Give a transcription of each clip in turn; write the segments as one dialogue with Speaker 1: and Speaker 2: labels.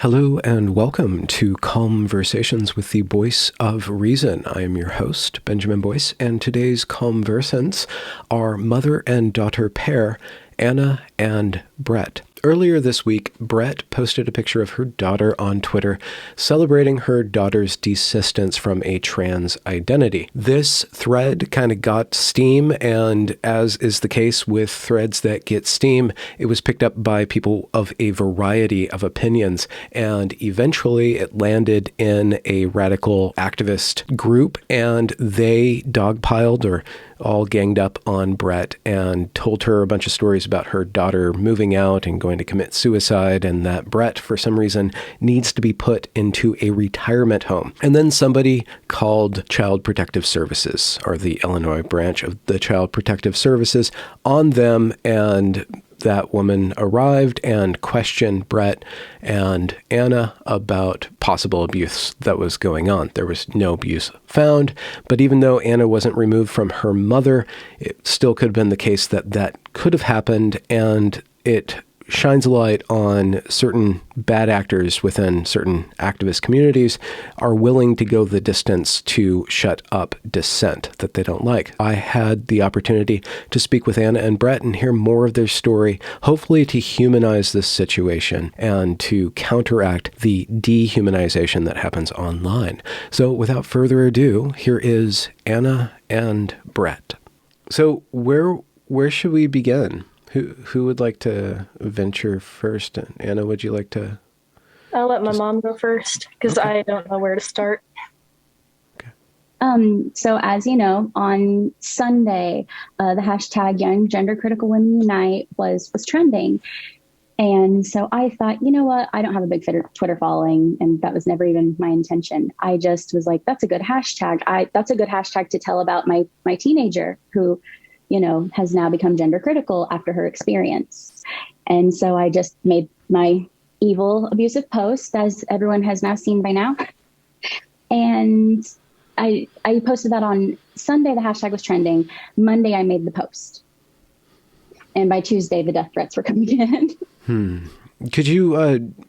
Speaker 1: Hello and welcome to Conversations with the Voice of Reason. I am your host, Benjamin Boyce, and today's conversants are mother and daughter pair, Anna and Brette. Earlier this week, Brette posted a picture of her daughter on Twitter celebrating her daughter's desistance from a trans identity. This thread kind of got steam, and as is the case with threads that get steam, it was picked up by people of a variety of opinions, and eventually it landed in a radical activist group, and they dogpiled or all ganged up on Brette and told her a bunch of stories about her daughter moving out and going to commit suicide, and that Brette, for some reason, needs to be put into a retirement home. And then somebody called Child Protective Services, or the Illinois branch of the Child Protective Services, on them, and that woman arrived and questioned Brette and Anna about possible abuse that was going on. There was no abuse found, but even though Anna wasn't removed from her mother, it still could have been the case that that could have happened, and it shines a light on certain bad actors within certain activist communities are willing to go the distance to shut up dissent that they don't like. I had the opportunity to speak with Anna and Brette and hear more of their story, hopefully to humanize this situation and to counteract the dehumanization that happens online. So without further ado, here is Anna and Brette. So where should we begin? Who would like to venture first? Anna, would you like to?
Speaker 2: I'll let my mom go first because
Speaker 1: Okay.
Speaker 2: I don't know where to start.
Speaker 1: Okay.
Speaker 3: So as you know, on Sunday, the hashtag Young Gender Critical Women Unite was trending. And so I thought, you know what? I don't have a big Twitter following, and that was never even my intention. I just was like, that's a good hashtag. That's a good hashtag to tell about my teenager who, you know, has now become gender critical after her experience. And so I just made my evil, abusive post, as everyone has now seen by now. And I posted that on Sunday. The hashtag was trending. Monday, I made the post. And by Tuesday, the death threats were coming in.
Speaker 1: Could you,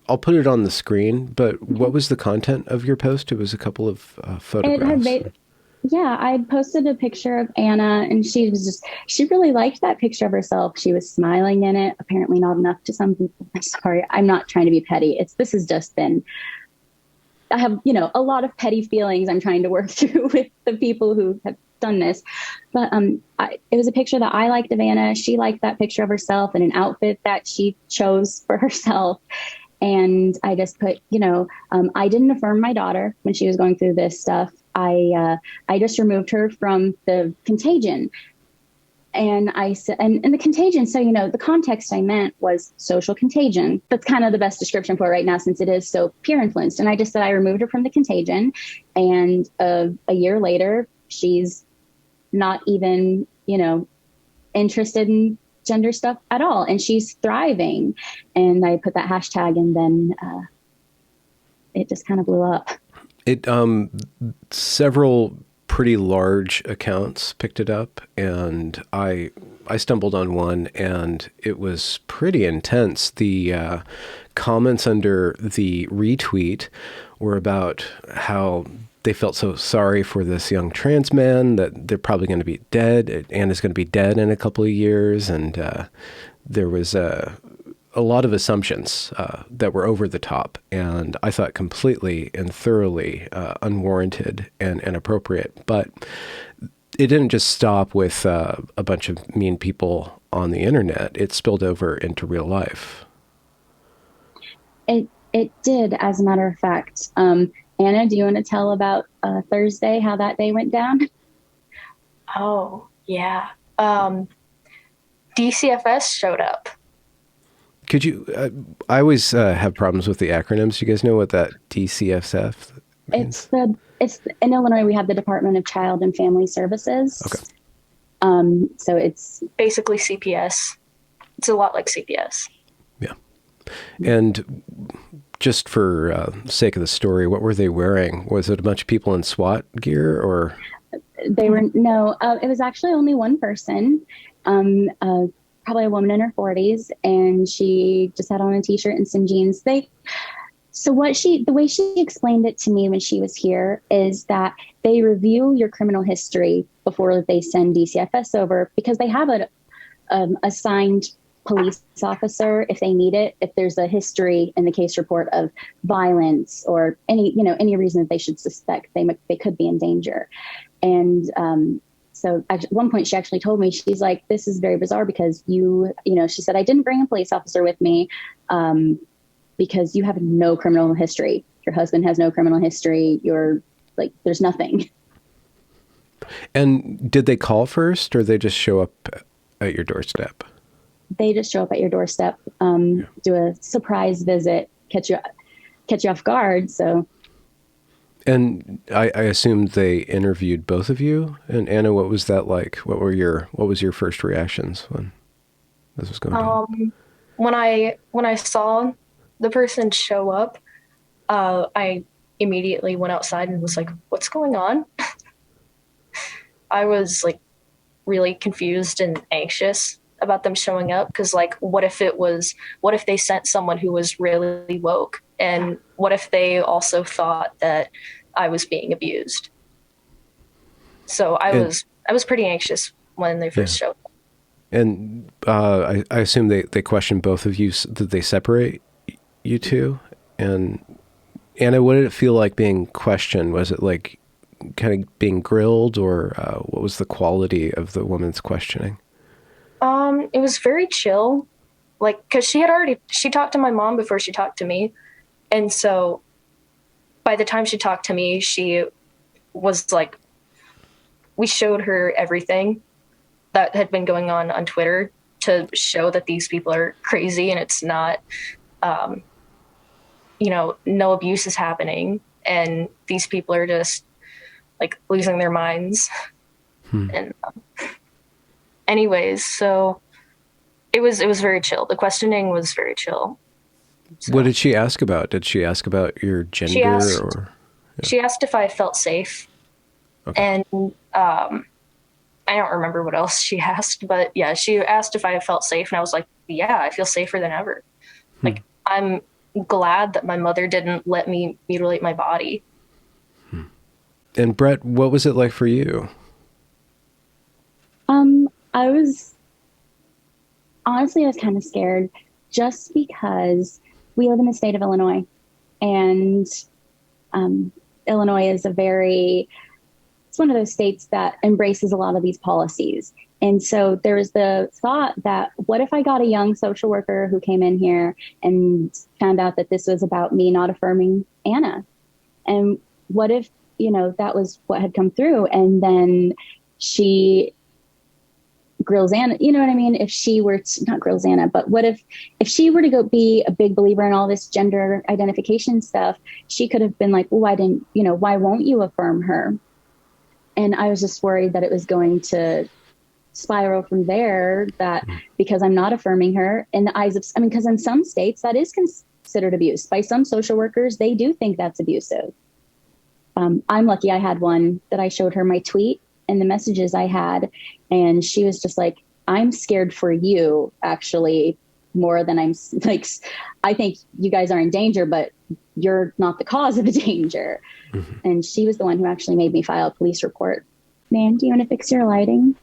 Speaker 1: I'll put it on the screen, but what was the content of your post? It was a couple of photographs.
Speaker 3: I posted a picture of Anna, and she really liked that picture of herself. She was smiling in it, apparently not enough to some people. I'm sorry, I'm not trying to be petty. This has just been, I have, a lot of petty feelings I'm trying to work through with the people who have done this. But it was a picture that I liked of Anna. She liked that picture of herself in an outfit that she chose for herself. And I just put, I didn't affirm my daughter when she was going through this stuff. I just removed her from the contagion. And I said, and the contagion, so, the context I meant was social contagion. That's kind of the best description for it right now, since it is so peer influenced. And I just said I removed her from the contagion. And a year later, she's not even, interested in gender stuff at all. And she's thriving. And I put that hashtag, and then it just kind of blew up.
Speaker 1: Several pretty large accounts picked it up, and I stumbled on one, and it was pretty intense. The comments under the retweet were about how they felt so sorry for this young trans man, that they're probably going to be dead. Anna's going to be dead in a couple of years, and there was a lot of assumptions that were over the top, and I thought completely and thoroughly unwarranted and inappropriate. But it didn't just stop with a bunch of mean people on the internet. It spilled over into real life.
Speaker 3: It did, as a matter of fact. Anna, do you want to tell about Thursday, how that day went down?
Speaker 2: Oh, yeah. DCFS showed up.
Speaker 1: Could you, I always have problems with the acronyms. You guys know what that DCFS means?
Speaker 3: It's in Illinois, we have the Department of Child and Family Services.
Speaker 1: Okay.
Speaker 3: So it's
Speaker 2: basically CPS. It's a lot like CPS.
Speaker 1: Yeah. And just for sake of the story, what were they wearing? Was it a bunch of people in SWAT gear, or?
Speaker 3: They were, no, it was actually only one person. Probably a woman in her 40s, and she just had on a t-shirt and some jeans. So the way she explained it to me when she was here is that they review your criminal history before they send DCFS over, because they have a assigned police officer if they need it, if there's a history in the case report of violence or any reason that they should suspect they could be in danger. And so at one point she actually told me, she's like, this is very bizarre because she said, I didn't bring a police officer with me because you have no criminal history. Your husband has no criminal history. You're like, there's nothing.
Speaker 1: And did they call first, or they just show up at your doorstep?
Speaker 3: They just show up at your doorstep, do a surprise visit, catch you off guard. So.
Speaker 1: And I assumed they interviewed both of you. And Anna, what was that like? What was your first reactions when this was going on?
Speaker 2: When I saw the person show up, I immediately went outside and was like, what's going on? I was like really confused and anxious about them showing up, because like, what if they sent someone who was really woke, and what if they also thought that I was being abused? So I was pretty anxious when they first showed up.
Speaker 1: And I assume they questioned both of you. Did they separate you two? And Anna, what did it feel like being questioned? Was it like kind of being grilled, or what was the quality of the woman's questioning?
Speaker 2: It was very chill, like, because she talked to my mom before she talked to me. And so by the time she talked to me, she was like, we showed her everything that had been going on Twitter to show that these people are crazy and it's not, no abuse is happening. And these people are just like losing their minds. And anyways, so it was very chill. The questioning was very chill. So,
Speaker 1: what did she ask about? Did she ask about your gender?
Speaker 2: She asked if I felt safe. Okay. And I don't remember what else she asked, but yeah, she asked if I felt safe, and I was like, yeah, I feel safer than ever. Like, I'm glad that my mother didn't let me mutilate my body.
Speaker 1: And Brette, what was it like for you?
Speaker 3: I was kind of scared, just because we live in the state of Illinois, and Illinois is it's one of those states that embraces a lot of these policies. And so there was the thought that, what if I got a young social worker who came in here and found out that this was about me not affirming Anna? And what if, that was what had come through, and then she grills Anna, you know what I mean? If she were not grills Anna, but what if she were to go be a big believer in all this gender identification stuff, she could have been like, well, why won't you affirm her? And I was just worried that it was going to spiral from there, that because I'm not affirming her in the eyes of, because in some states that is considered abuse. By some social workers, they do think that's abusive. I'm lucky I had one that I showed her my tweet and the messages I had, and she was just like, I'm scared for you, actually, more than I'm like, I think you guys are in danger, but you're not the cause of the danger. And she was the one who actually made me file a police report. Ma'am, do you want to fix your lighting?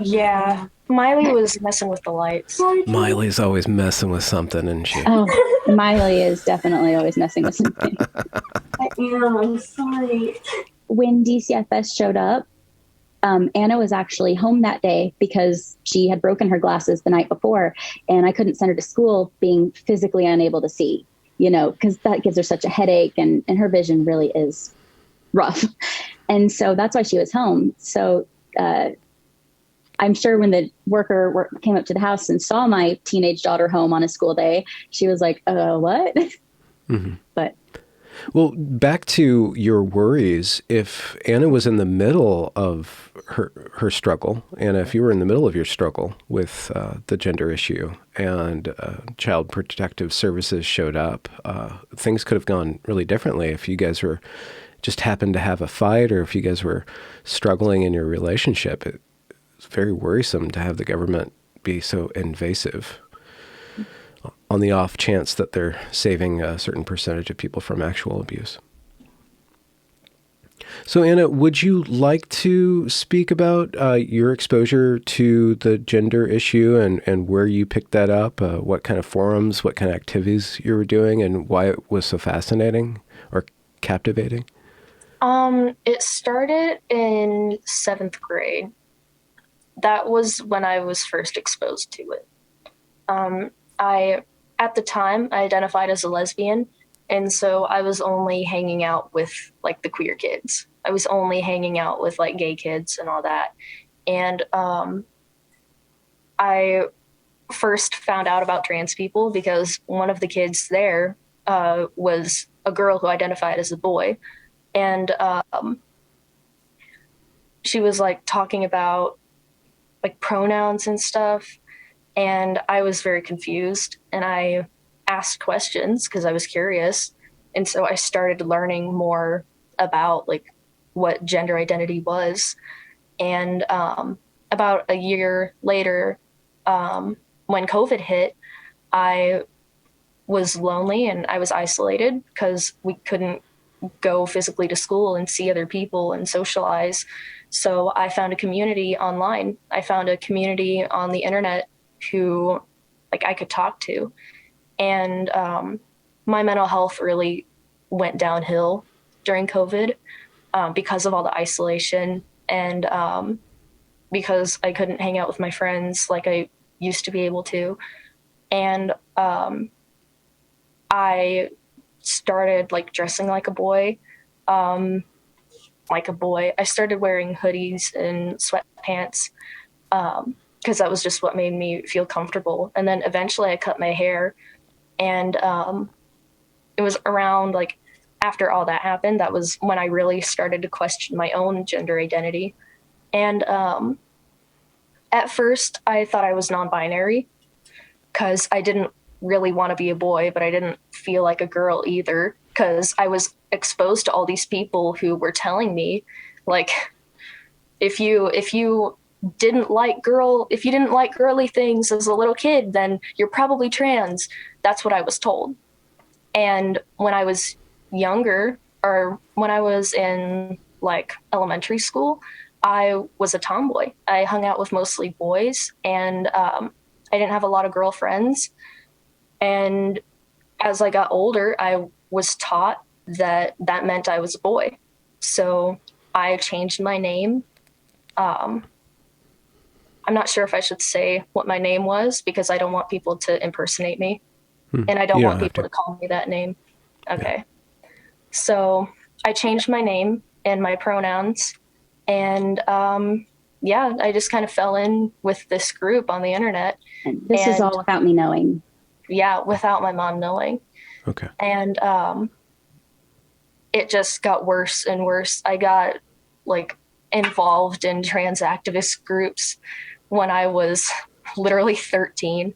Speaker 2: Yeah. Miley was messing with the lights.
Speaker 1: Miley's always messing with something, isn't she?
Speaker 3: Oh, Miley is definitely always messing with something.
Speaker 4: I am. I'm sorry.
Speaker 3: When DCFS showed up, Anna was actually home that day because she had broken her glasses the night before, and I couldn't send her to school being physically unable to see, because that gives her such a headache, and her vision really is rough. And so that's why she was home. So I'm sure when the worker came up to the house and saw my teenage daughter home on a school day, she was like, what? But
Speaker 1: well, back to your worries, if Anna was in the middle of her struggle, Anna, if you were in the middle of your struggle with the gender issue and Child Protective Services showed up, things could have gone really differently if you guys were just happened to have a fight, or if you guys were struggling in your relationship. It's very worrisome to have the government be so invasive on the off chance that they're saving a certain percentage of people from actual abuse. So, Anna, would you like to speak about your exposure to the gender issue and where you picked that up, what kind of forums, what kind of activities you were doing, and why it was so fascinating or captivating?
Speaker 2: It started in 7th grade. That was when I was first exposed to it. At the time, I identified as a lesbian, and so I was only hanging out with like the queer kids. I was only hanging out with like gay kids and all that. And I first found out about trans people because one of the kids there was a girl who identified as a boy. And she was like talking about like pronouns and stuff. And I was very confused, and I asked questions because I was curious. And so I started learning more about like what gender identity was. And about a year later, when COVID hit, I was lonely and I was isolated because we couldn't go physically to school and see other people and socialize. So I found a community online. I found a community on the internet who like I could talk to. And my mental health really went downhill during COVID because of all the isolation and because I couldn't hang out with my friends like I used to be able to. And I started like dressing like a boy. I started wearing hoodies and sweatpants because that was just what made me feel comfortable. And then eventually I cut my hair, and it was around like after all that happened, that was when I really started to question my own gender identity. And at first I thought I was non-binary because I didn't really want to be a boy, but I didn't feel like a girl either because I was exposed to all these people who were telling me like, if you didn't like girly things as a little kid, then you're probably trans. That's what I was told. And when I was younger, or when I was in like elementary school, I was a tomboy. I hung out with mostly boys, and I didn't have a lot of girlfriends. And as I got older, I was taught that that meant I was a boy. So I changed my name. I'm not sure if I should say what my name was because I don't want people to impersonate me. And I don't want people to call me that name. Okay. Yeah. So I changed my name and my pronouns. And I just kind of fell in with this group on the internet.
Speaker 3: And this is all without me knowing.
Speaker 2: Yeah, without my mom knowing.
Speaker 1: Okay.
Speaker 2: And it just got worse and worse. I got like involved in trans activist groups when I was literally 13.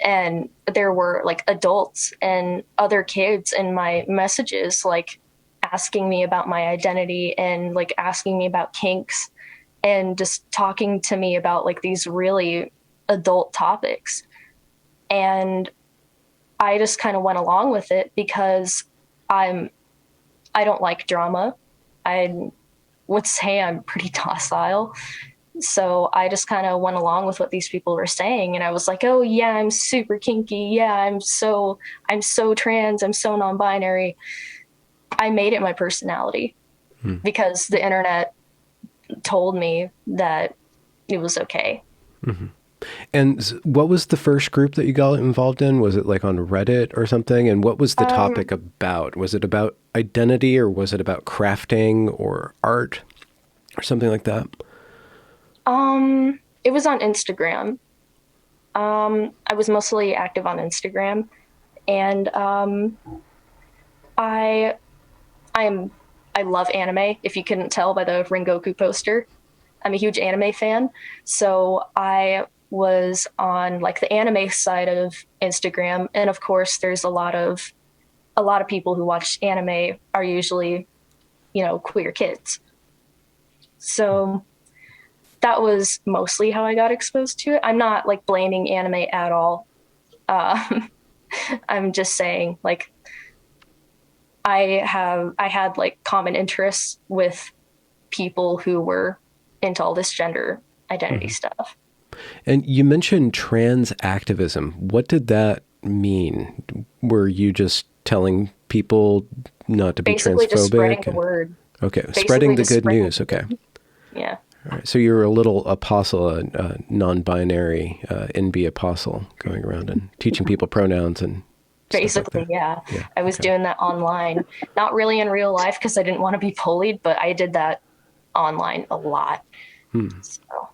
Speaker 2: And there were like adults and other kids in my messages, like asking me about my identity and like asking me about kinks and just talking to me about like these really adult topics. And I just kind of went along with it because I don't like drama. I would say I'm pretty docile. So I just kind of went along with what these people were saying. And I was like, oh yeah, I'm super kinky. Yeah, I'm so trans. I'm so non-binary. I made it my personality because the internet told me that it was okay.
Speaker 1: Mm-hmm. And what was the first group that you got involved in? Was it like on Reddit or something? And what was the topic about? Was it about identity, or was it about crafting or art or something like that?
Speaker 2: It was on Instagram. I was mostly active on Instagram, and I love anime. If you couldn't tell by the Rengoku poster, I'm a huge anime fan. So I was on like the anime side of Instagram, and of course, there's a lot of people who watch anime are usually, queer kids. So that was mostly how I got exposed to it. I'm not like blaming anime at all. I'm just saying, like, I had like common interests with people who were into all this gender identity stuff.
Speaker 1: And you mentioned trans activism. What did that mean? Were you just telling people not to be
Speaker 2: Basically just spreading
Speaker 1: transphobic?
Speaker 2: the word.
Speaker 1: Okay,
Speaker 2: Basically
Speaker 1: spreading the
Speaker 2: just
Speaker 1: good
Speaker 2: spreading
Speaker 1: news. Okay.
Speaker 2: Yeah.
Speaker 1: All right. So you're a little apostle, a non-binary NB apostle, going around and teaching people pronouns and stuff like
Speaker 2: Basically,
Speaker 1: that.
Speaker 2: yeah.
Speaker 1: Yeah.
Speaker 2: I was
Speaker 1: Okay.
Speaker 2: doing that online. Not really in real life because I didn't want to be bullied, but I did that online a lot. So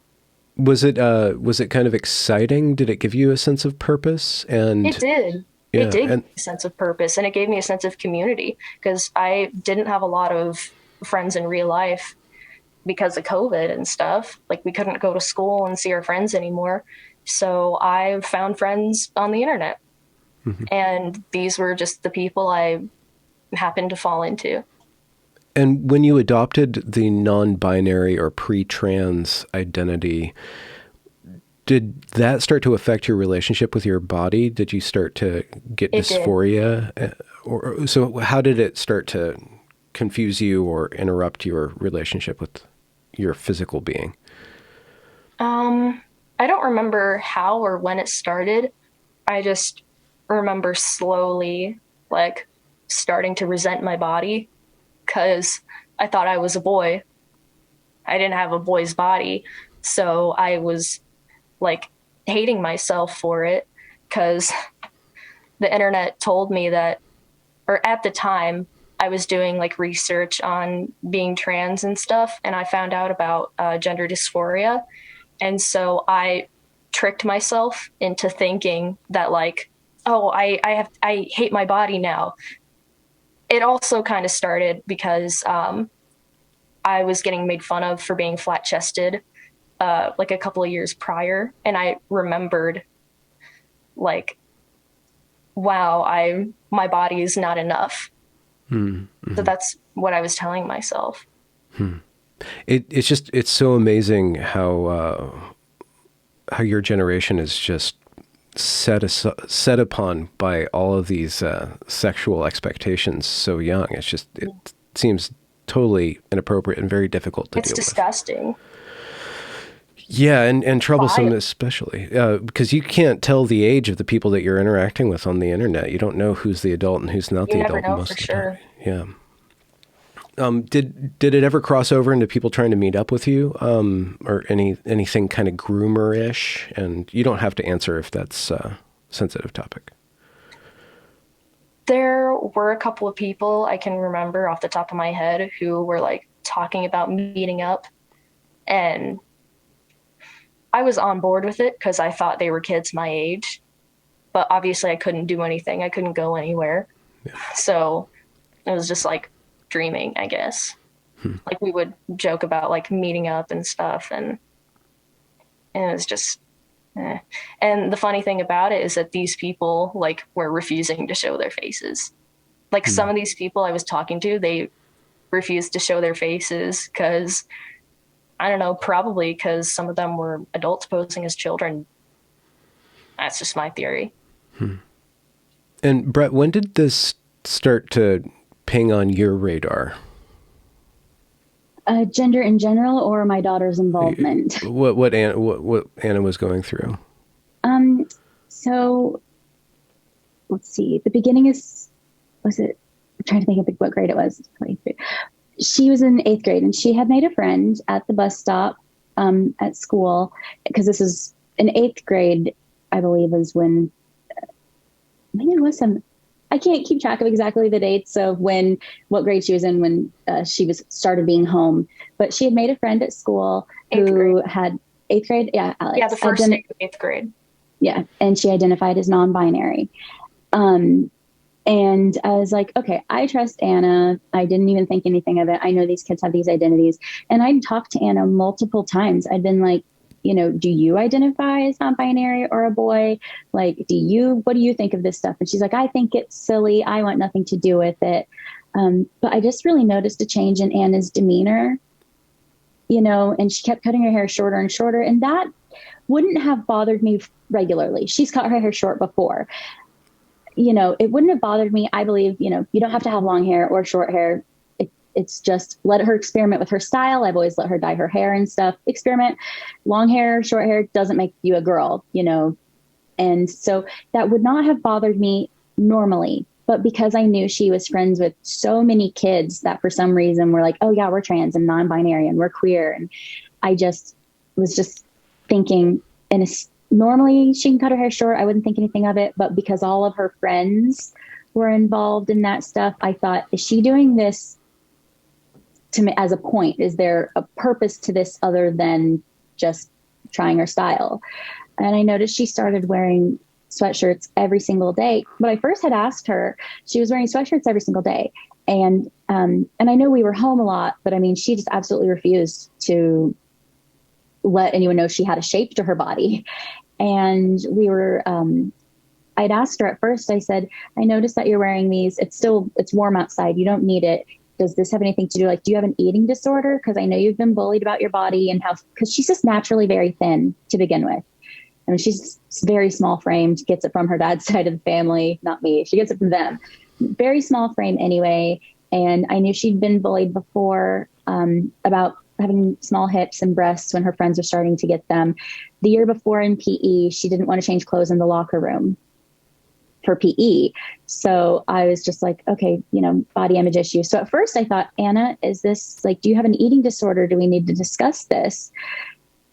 Speaker 1: Was it kind of exciting? Did it give you a sense of purpose? And
Speaker 2: it did. It
Speaker 1: yeah,
Speaker 2: did give
Speaker 1: and
Speaker 2: me a sense of purpose, and it gave me a sense of community because I didn't have a lot of friends in real life because of COVID and stuff. Like, we couldn't go to school and see our friends anymore. So I found friends on the internet. And these were just the people I happened to fall into.
Speaker 1: and when you adopted the non-binary or pre-trans identity, did that start to affect your relationship with your body? Did you start to get
Speaker 2: It did.
Speaker 1: dysphoria? Or so how did it start to confuse you or interrupt your relationship with your physical being?
Speaker 2: I don't remember how or when it started. I just remember slowly, like, starting to resent my body because I thought I was a boy. I didn't have a boy's body. So I was like hating myself for it because the internet told me that, or at the time, I was doing like research on being trans and stuff, and I found out about gender dysphoria. And so I tricked myself into thinking that, like, oh, I hate my body now. It also kind of started because I was getting made fun of for being flat chested like a couple of years prior, and I remembered, like, wow, my body is not enough.
Speaker 1: Mm-hmm.
Speaker 2: So that's what I was telling myself.
Speaker 1: It's so amazing how your generation is just set upon by all of these sexual expectations so young. It seems totally inappropriate and very difficult to
Speaker 2: It's
Speaker 1: deal
Speaker 2: disgusting.
Speaker 1: with. Yeah, and troublesome
Speaker 2: Why?
Speaker 1: especially because you can't tell the age of the people that you're interacting with on the internet. You don't know who's the adult and who's not
Speaker 2: You
Speaker 1: the
Speaker 2: never
Speaker 1: adult
Speaker 2: know
Speaker 1: most
Speaker 2: for
Speaker 1: of the
Speaker 2: sure.
Speaker 1: time. Yeah. Did it ever cross over into people trying to meet up with you, or anything kind of groomer-ish? And you don't have to answer if that's a sensitive topic.
Speaker 2: There were a couple of people I can remember off the top of my head who were like talking about meeting up, and I was on board with it because I thought they were kids my age, but obviously I couldn't do anything. I couldn't go anywhere.
Speaker 1: Yeah.
Speaker 2: So it was just like dreaming, I guess. Like, we would joke about like meeting up and stuff, and it was just eh. And the funny thing about it is that these people like were refusing to show their faces. Like, some of these people I was talking to, they refused to show their faces because, I don't know, probably because some of them were adults posing as children. That's just my theory.
Speaker 1: And Brett, when did this start to ping on your radar?
Speaker 3: Gender in general, or my daughter's involvement?
Speaker 1: What Anna was going through?
Speaker 3: So let's see. The beginning was it? I'm trying to think of what grade it was. She was in 8th grade, and she had made a friend at the bus stop at school, because this is in 8th grade, I believe, is when maybe it was some. I can't keep track of exactly the dates of what grade she was in when she started being home. But she had made a friend at school who had 8th grade. Yeah, Alex.
Speaker 2: Yeah, the first day of 8th grade.
Speaker 3: Yeah, and she identified as non-binary. And I was like, okay, I trust Anna. I didn't even think anything of it. I know these kids have these identities. And I'd talked to Anna multiple times. I'd been like, do you identify as non-binary or a boy? Like, what do you think of this stuff? And she's like, I think it's silly. I want nothing to do with it. But I just really noticed a change in Anna's demeanor, and she kept cutting her hair shorter and shorter. And that wouldn't have bothered me regularly. She's cut her hair short before. it wouldn't have bothered me. I believe, you don't have to have long hair or short hair. It's just let her experiment with her style. I've always let her dye her hair and stuff. Experiment. Long hair, short hair doesn't make you a girl, And so that would not have bothered me normally. But because I knew she was friends with so many kids that for some reason were like, oh, yeah, we're trans and non-binary and we're queer. And I just was just thinking, normally she can cut her hair short. I wouldn't think anything of it. But because all of her friends were involved in that stuff, I thought, is she doing this to me as a point? Is there a purpose to this other than just trying her style? And I noticed she started wearing sweatshirts every single day. But I first had asked her, she was wearing sweatshirts every single day. And I know we were home a lot, but I mean, she just absolutely refused to let anyone know she had a shape to her body. And I'd asked her at first, I said, I noticed that you're wearing these. It's warm outside. You don't need it. Does this have anything to do? Do you have an eating disorder? Because I know you've been bullied about your body and because she's just naturally very thin to begin with. I mean, she's very small framed, gets it from her dad's side of the family, not me. She gets it from them. Very small frame anyway. And I knew she'd been bullied before about having small hips and breasts when her friends were starting to get them. The year before in PE, she didn't want to change clothes in the locker room for PE. So I was just like, okay, body image issues. So at first I thought, Anna, is this do you have an eating disorder? Do we need to discuss this?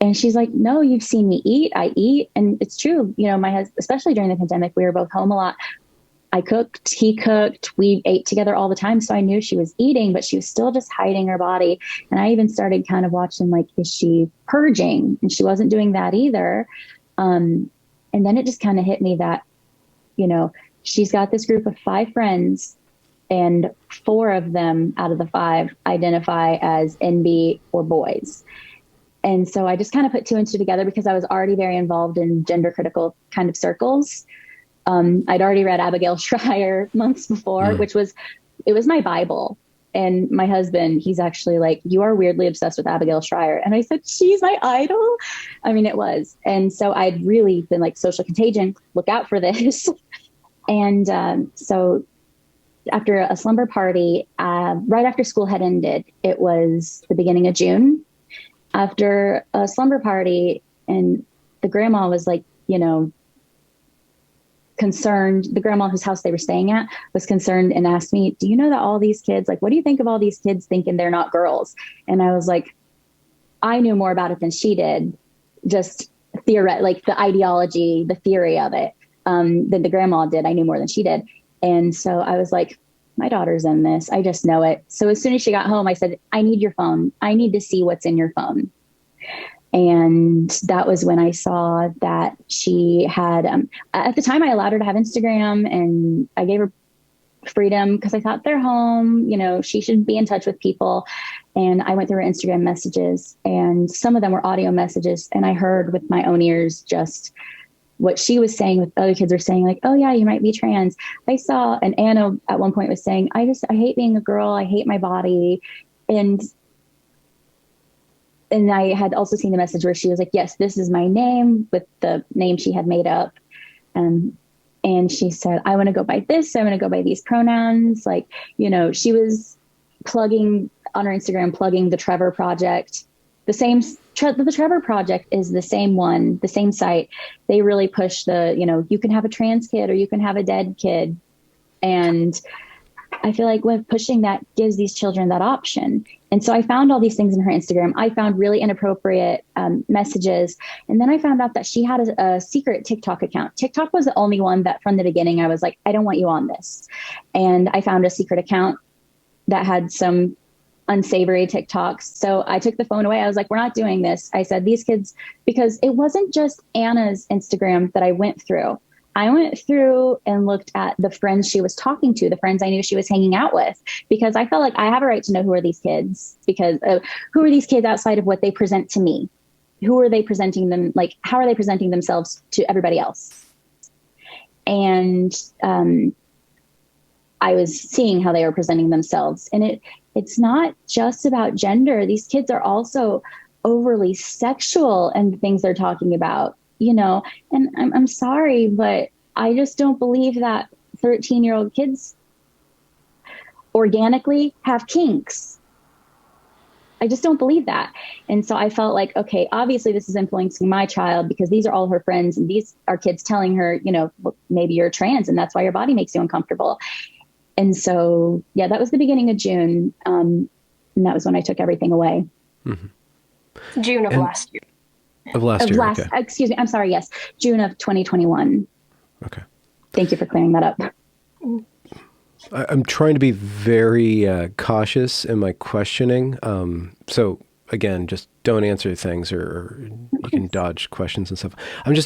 Speaker 3: And she's like, no, you've seen me eat. I eat. And it's true. My husband, especially during the pandemic, we were both home a lot. I cooked, he cooked, we ate together all the time. So I knew she was eating, but she was still just hiding her body. And I even started kind of watching, is she purging? And she wasn't doing that either. And then it just kind of hit me that, she's got this group of 5 friends and 4 of them out of the 5 identify as NB or boys. And so I just kind of put 2 and 2 together because I was already very involved in gender critical kind of circles. I'd already read Abigail Schreier months before, it was my Bible. And my husband, he's actually like, you are weirdly obsessed with Abigail Schreier. And I said, she's my idol. I mean, it was. And so I'd really been like, social contagion, look out for this. And so after a slumber party, right after school had ended, it was the beginning of June. After a slumber party, and the grandma was like, concerned. The grandma whose house they were staying at was concerned and asked me, do you know that all these kids, what do you think of all these kids thinking they're not girls? And I was like, I knew more about it than she did, just the ideology, the theory of it, than the grandma did. I knew more than she did. And so I was like, my daughter's in this. I just know it. So as soon as she got home, I said, I need your phone. I need to see what's in your phone. And that was when I saw that she had, at the time I allowed her to have Instagram and I gave her freedom because I thought they're home, she should be in touch with people. And I went through her Instagram messages and some of them were audio messages. And I heard with my own ears just what she was saying, with other kids were saying oh yeah, you might be trans. I saw, and Anna at one point was saying, I hate being a girl. I hate my body. And I had also seen the message where she was like, yes, this is my name, with the name she had made up. And she said, I want to go by this. I want to go by these pronouns. She was plugging on her Instagram, plugging the Trevor Project. The Trevor Project is the same one, the same site. They really push you can have a trans kid or you can have a dead kid. And I feel like with pushing that gives these children that option. And so I found all these things in her Instagram. I found really inappropriate messages. And then I found out that she had a secret TikTok account. TikTok was the only one that from the beginning, I was like, I don't want you on this. And I found a secret account that had some unsavory TikToks. So I took the phone away. I was like, we're not doing this. I said, these kids, because it wasn't just Anna's Instagram that I went through. I went through and looked at the friends she was talking to, the friends I knew she was hanging out with, because I felt like I have a right to know who are these kids, because who are these kids outside of what they present to me? Who are they presenting them? How are they presenting themselves to everybody else? And I was seeing how they were presenting themselves. And it's not just about gender. These kids are also overly sexual in the things they're talking about, and I'm sorry, but I just don't believe that 13-year-old kids organically have kinks. I just don't believe that. And so I felt like, okay, obviously this is influencing my child because these are all her friends and these are kids telling her, you know, well, maybe you're trans and that's why your body makes you uncomfortable. And so, yeah, that was the beginning of June. And that was when I took everything away.
Speaker 1: Mm-hmm.
Speaker 2: June of last year.
Speaker 1: Of last year, okay.
Speaker 3: Excuse me, I'm sorry, yes. June of 2021.
Speaker 1: Okay.
Speaker 3: Thank you for clearing that up.
Speaker 1: I'm trying to be very cautious in my questioning. So again, just don't answer things or you can dodge questions and stuff.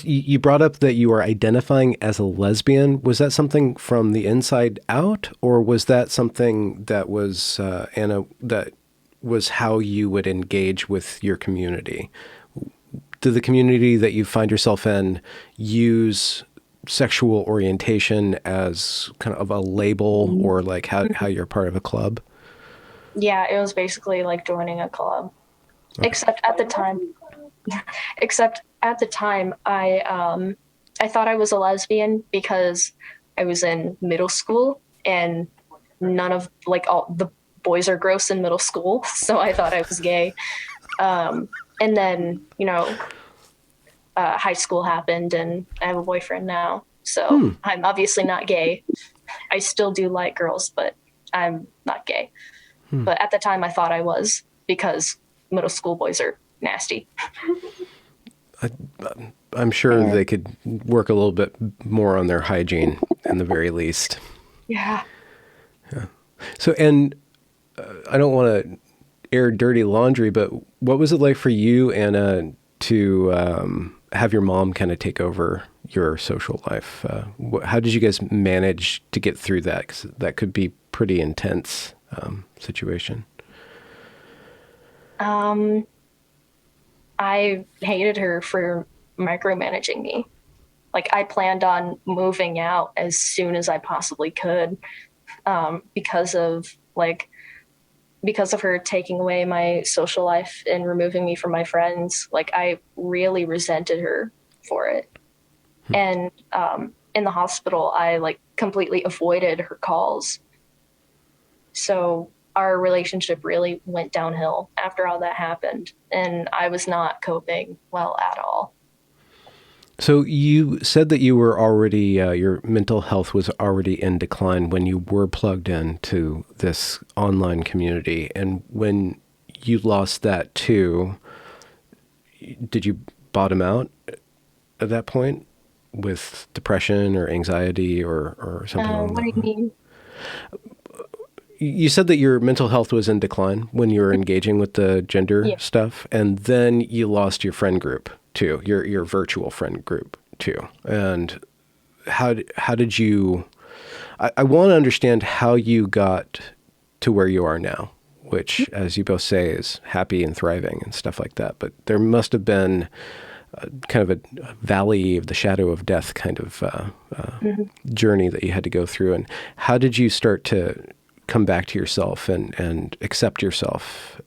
Speaker 1: You brought up that you are identifying as a lesbian. Was that something from the inside out, or was that something that was, Anna, that was how you would engage with your community? Did the community that you find yourself in use sexual orientation as kind of a label, or like how you're part of a club?
Speaker 2: Yeah, it was basically like joining a club. Okay. Except at the time, I thought I was a lesbian because I was in middle school and none of all the boys are gross in middle school, so I thought I was gay. And then, high school happened and I have a boyfriend now. So I'm obviously not gay. I still do like girls, but I'm not gay. But at the time I thought I was because middle school boys are nasty.
Speaker 1: I'm sure they could work a little bit more on their hygiene in the very least.
Speaker 2: Yeah.
Speaker 1: So, and I don't want to air dirty laundry, but what was it like for you, Anna, to have your mom kind of take over your social life? How did you guys manage to get through that? 'Cause that could be pretty intense situation.
Speaker 2: I hated her for micromanaging me. I planned on moving out as soon as I possibly could, because of her taking away my social life and removing me from my friends. I really resented her for it. And in the hospital, I completely avoided her calls. So our relationship really went downhill after all that happened, and I was not coping well at all.
Speaker 1: So you said that you were already, your mental health was already in decline when you were plugged into this online community. And when you lost that too, did you bottom out at that point with depression or anxiety or something?
Speaker 2: What do you mean?
Speaker 1: You said that your mental health was in decline when you were engaging with the gender stuff, and then you lost your friend group too, your virtual friend group too. And how did you, I want to understand how you got to where you are now, which, as you both say, is happy and thriving and stuff like that. But there must have been kind of a valley of the shadow of death kind of journey that you had to go through. And how did you start to come back to yourself and accept yourself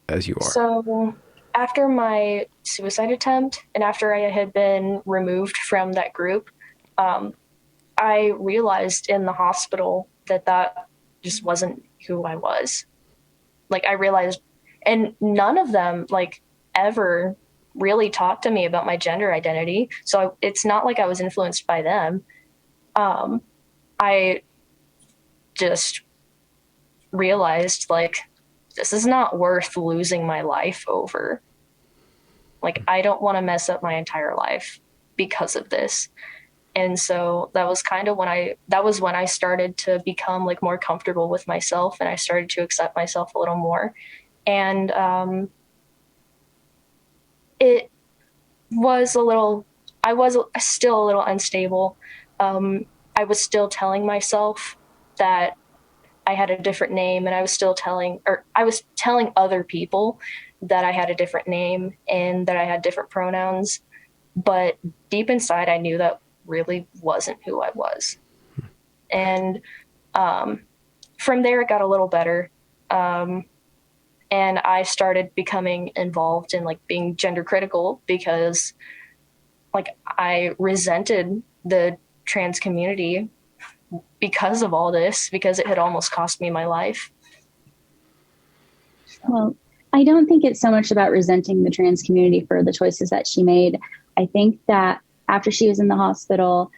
Speaker 1: as you are?
Speaker 2: So after my suicide attempt and after I had been removed from that group, I realized in the hospital that just wasn't who I was. I realized, and none of them ever really talked to me about my gender identity. So it's not like I was influenced by them. I just realized this is not worth losing my life over. I don't want to mess up my entire life because of this. And so that was kind of when I started to become more comfortable with myself, and I started to accept myself a little more. And it was I was still a little unstable. I was still telling myself that I had a different name, and I was telling other people that I had a different name and that I had different pronouns. But deep inside, I knew that really wasn't who I was. And from there, it got a little better. And I started becoming involved in being gender critical because I resented the trans community because of all this, because it had almost cost me my life.
Speaker 3: Well, I don't think it's so much about resenting the trans community for the choices that she made. I think that after she was in the hospital,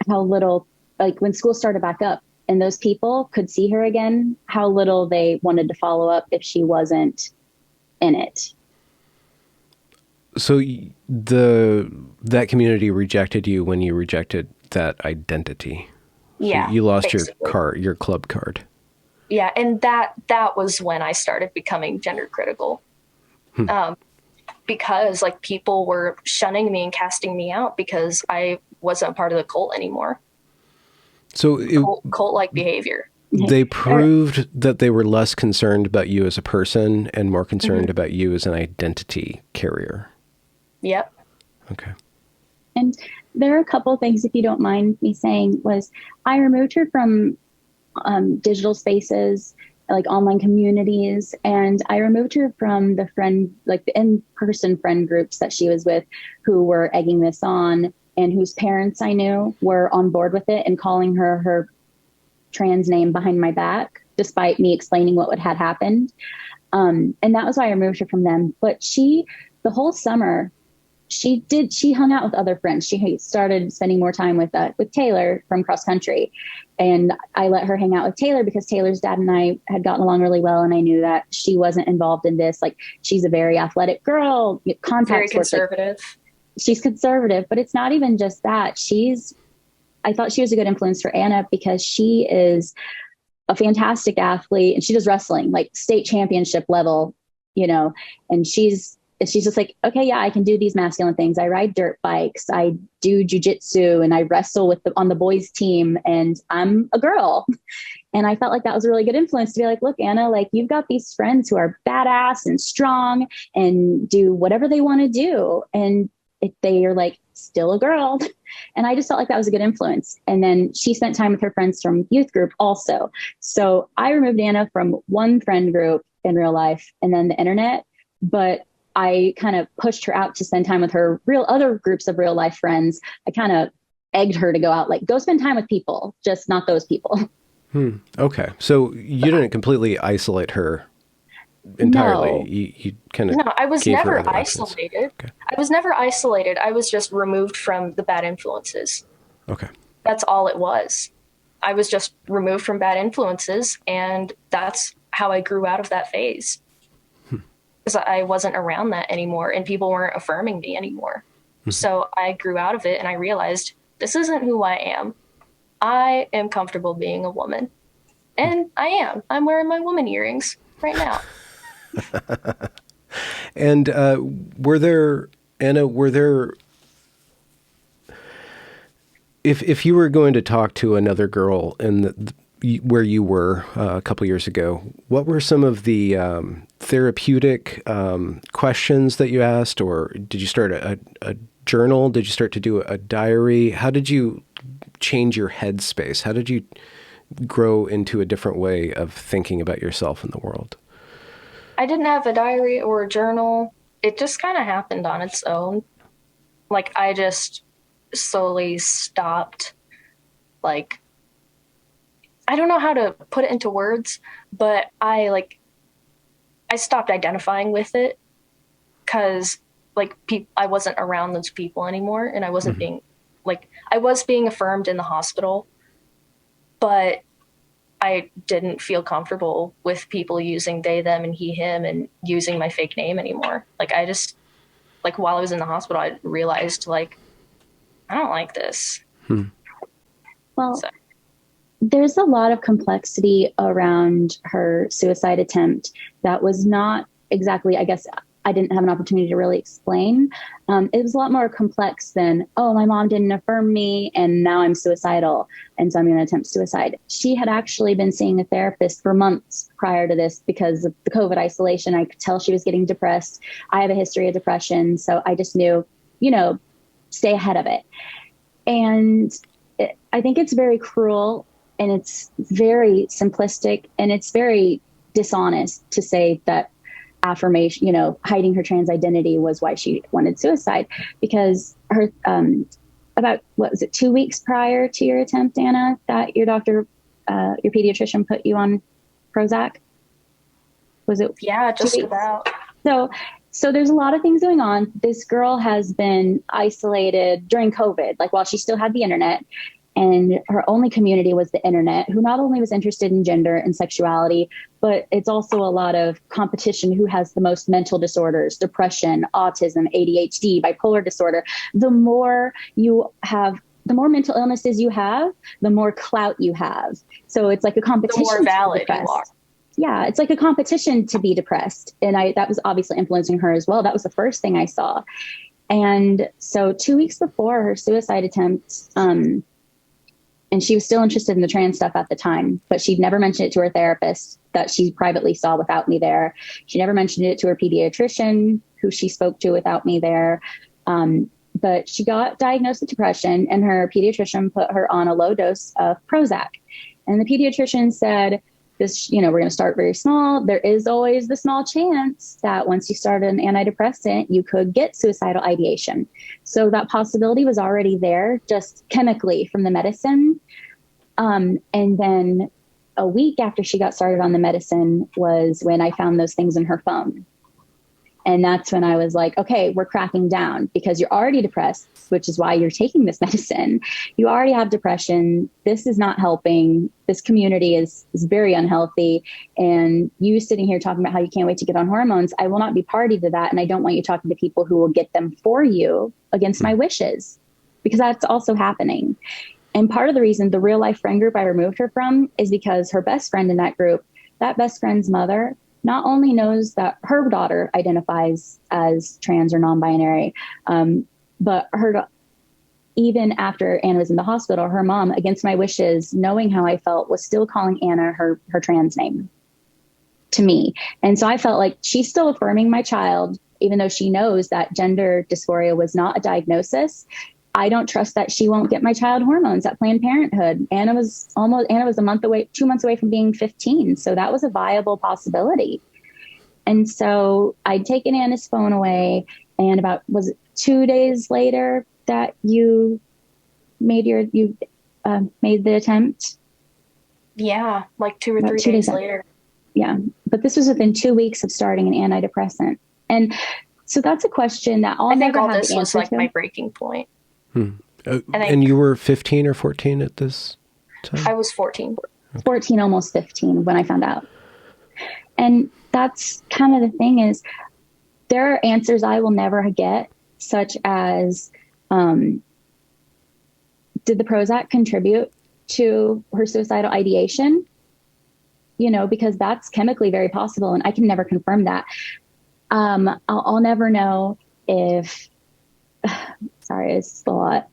Speaker 3: how little, like when school started back up and those people could see her again, how little they wanted to follow up if she wasn't in it.
Speaker 1: So that community rejected you when you rejected that identity.
Speaker 2: Yeah.
Speaker 1: So you lost
Speaker 2: basically.
Speaker 1: your club card.
Speaker 2: Yeah, and that was when I started becoming gender critical. Because like people were shunning me and casting me out because I wasn't part of the cult anymore.
Speaker 1: So
Speaker 2: cult-like behavior.
Speaker 1: They proved that they were less concerned about you as a person and more concerned about you as an identity carrier.
Speaker 2: Yep.
Speaker 1: Okay.
Speaker 3: And there are a couple of things, if you don't mind me saying, was I removed her from digital spaces, like online communities, and I removed her from the in-person friend groups that she was with who were egging this on and whose parents I knew were on board with it and calling her trans name behind my back, despite me explaining what had happened. And that was why I removed her from them. But the whole summer, she hung out with other friends. She started spending more time with Taylor from cross country. And I let her hang out with Taylor because Taylor's dad and I had gotten along really well. And I knew that she wasn't involved in this. Like, she's a very athletic girl,
Speaker 2: very conservative.
Speaker 3: She's conservative, but it's not even just that. I thought she was a good influence for Anna because she is a fantastic athlete and she does wrestling, like state championship level, and she's just like, okay, yeah, I can do these masculine things. I ride dirt bikes, I do jujitsu, and I wrestle on the boys team, and I'm a girl. And I felt like that was a really good influence to be like, look, Anna, like you've got these friends who are badass and strong and do whatever they want to do. And if they are like still a girl. And I just felt like that was a good influence. And then she spent time with her friends from youth group also. So I removed Anna from one friend group in real life and then the internet, but I kind of pushed her out to spend time with her other groups of real life friends. I kind of egged her to go out, like, go spend time with people, just not those people.
Speaker 1: Okay. So you didn't completely isolate her entirely.
Speaker 3: No.
Speaker 1: You kind of
Speaker 2: I was
Speaker 1: gave her
Speaker 2: never
Speaker 1: other options.
Speaker 2: isolated.
Speaker 1: Okay.
Speaker 2: I was never isolated. I was just removed from the bad influences.
Speaker 1: Okay.
Speaker 2: That's all it was. I was just removed from bad influences, and that's how I grew out of that phase. Because I wasn't around that anymore, and people weren't affirming me anymore. So I grew out of it, and I realized this isn't who I am. I am comfortable being a woman. And I am. I'm wearing my woman earrings right now.
Speaker 1: And were there, if you were going to talk to another girl where you were a couple years ago, what were some of the therapeutic questions that you asked? Or did you start a journal? Did you start to do a diary? How did you change your headspace? How did you grow into a different way of thinking about yourself in the world?
Speaker 2: I didn't have a diary or a journal. It just kind of happened on its own. Like, I just slowly stopped, like, I don't know how to put it into words, but I stopped identifying with it because, like, I wasn't around those people anymore, and I wasn't I was being affirmed in the hospital, but I didn't feel comfortable with people using they, them, and he, him, and using my fake name anymore. Like, I just, like, while I was in the hospital, I realized, like, I don't like this.
Speaker 3: Well, there's a lot of complexity around her suicide attempt that was not exactly, I guess, I didn't have an opportunity to really explain. It was a lot more complex than, oh, my mom didn't affirm me and now I'm suicidal, and so I'm going to attempt suicide. She had actually been seeing a therapist for months prior to this because of the COVID isolation. I could tell she was getting depressed. I have a history of depression, so I just knew, stay ahead of it. And I think it's very cruel and it's very simplistic and it's very dishonest to say that affirmation, hiding her trans identity was why she wanted suicide, because her about, what was it, 2 weeks prior to your attempt, Anna, that your doctor, your pediatrician put you on Prozac? Was it?
Speaker 2: Yeah, just
Speaker 3: 2 weeks?
Speaker 2: about.
Speaker 3: So there's a lot of things going on. This girl has been isolated during COVID, like while she still had the internet, and her only community was the internet, who not only was interested in gender and sexuality, but it's also a lot of competition who has the most mental disorders, depression, autism, ADHD, bipolar disorder. The more mental illnesses you have, the more clout you have. So it's like a competition.
Speaker 2: The more valid you are.
Speaker 3: Yeah, it's like a competition to be depressed. And that was obviously influencing her as well. That was the first thing I saw. And so 2 weeks before her suicide attempt, and she was still interested in the trans stuff at the time, but she'd never mentioned it to her therapist that she privately saw without me there. She never mentioned it to her pediatrician, who she spoke to without me there. But she got diagnosed with depression, and her pediatrician put her on a low dose of Prozac. And the pediatrician said, we're going to start very small. There is always the small chance that once you start an antidepressant, you could get suicidal ideation. So that possibility was already there, just chemically from the medicine. And then a week after she got started on the medicine was when I found those things in her phone. And that's when I was like, okay, we're cracking down, because you're already depressed, which is why you're taking this medicine. You already have depression. This is not helping. This community is very unhealthy. And you sitting here talking about how you can't wait to get on hormones, I will not be party to that. And I don't want you talking to people who will get them for you against my wishes, because that's also happening. And part of the reason, the real life friend group I removed her from, is because her best friend in that group, that best friend's mother, not only knows that her daughter identifies as trans or non-binary, but even after Anna was in the hospital, her mom, against my wishes, knowing how I felt, was still calling Anna her trans name to me. And so I felt like she's still affirming my child, even though she knows that gender dysphoria was not a diagnosis. I don't trust that she won't get my child hormones at Planned Parenthood. Anna was a month away, 2 months away from being 15. So that was a viable possibility. And so I'd taken Anna's phone away, and was it 2 days later that you made the attempt?
Speaker 2: Yeah, like 2 or 3 days later.
Speaker 3: Yeah. But this was within 2 weeks of starting an antidepressant. And so that's a question that
Speaker 2: I think all this was like my breaking point.
Speaker 1: And you were 15 or 14 at this time?
Speaker 2: I was 14.
Speaker 3: 14, almost 15 when I found out. And that's kind of the thing, is there are answers I will never get, such as, did the Prozac contribute to her suicidal ideation? Because that's chemically very possible, and I can never confirm that. I'll never know if, sorry, it's a lot.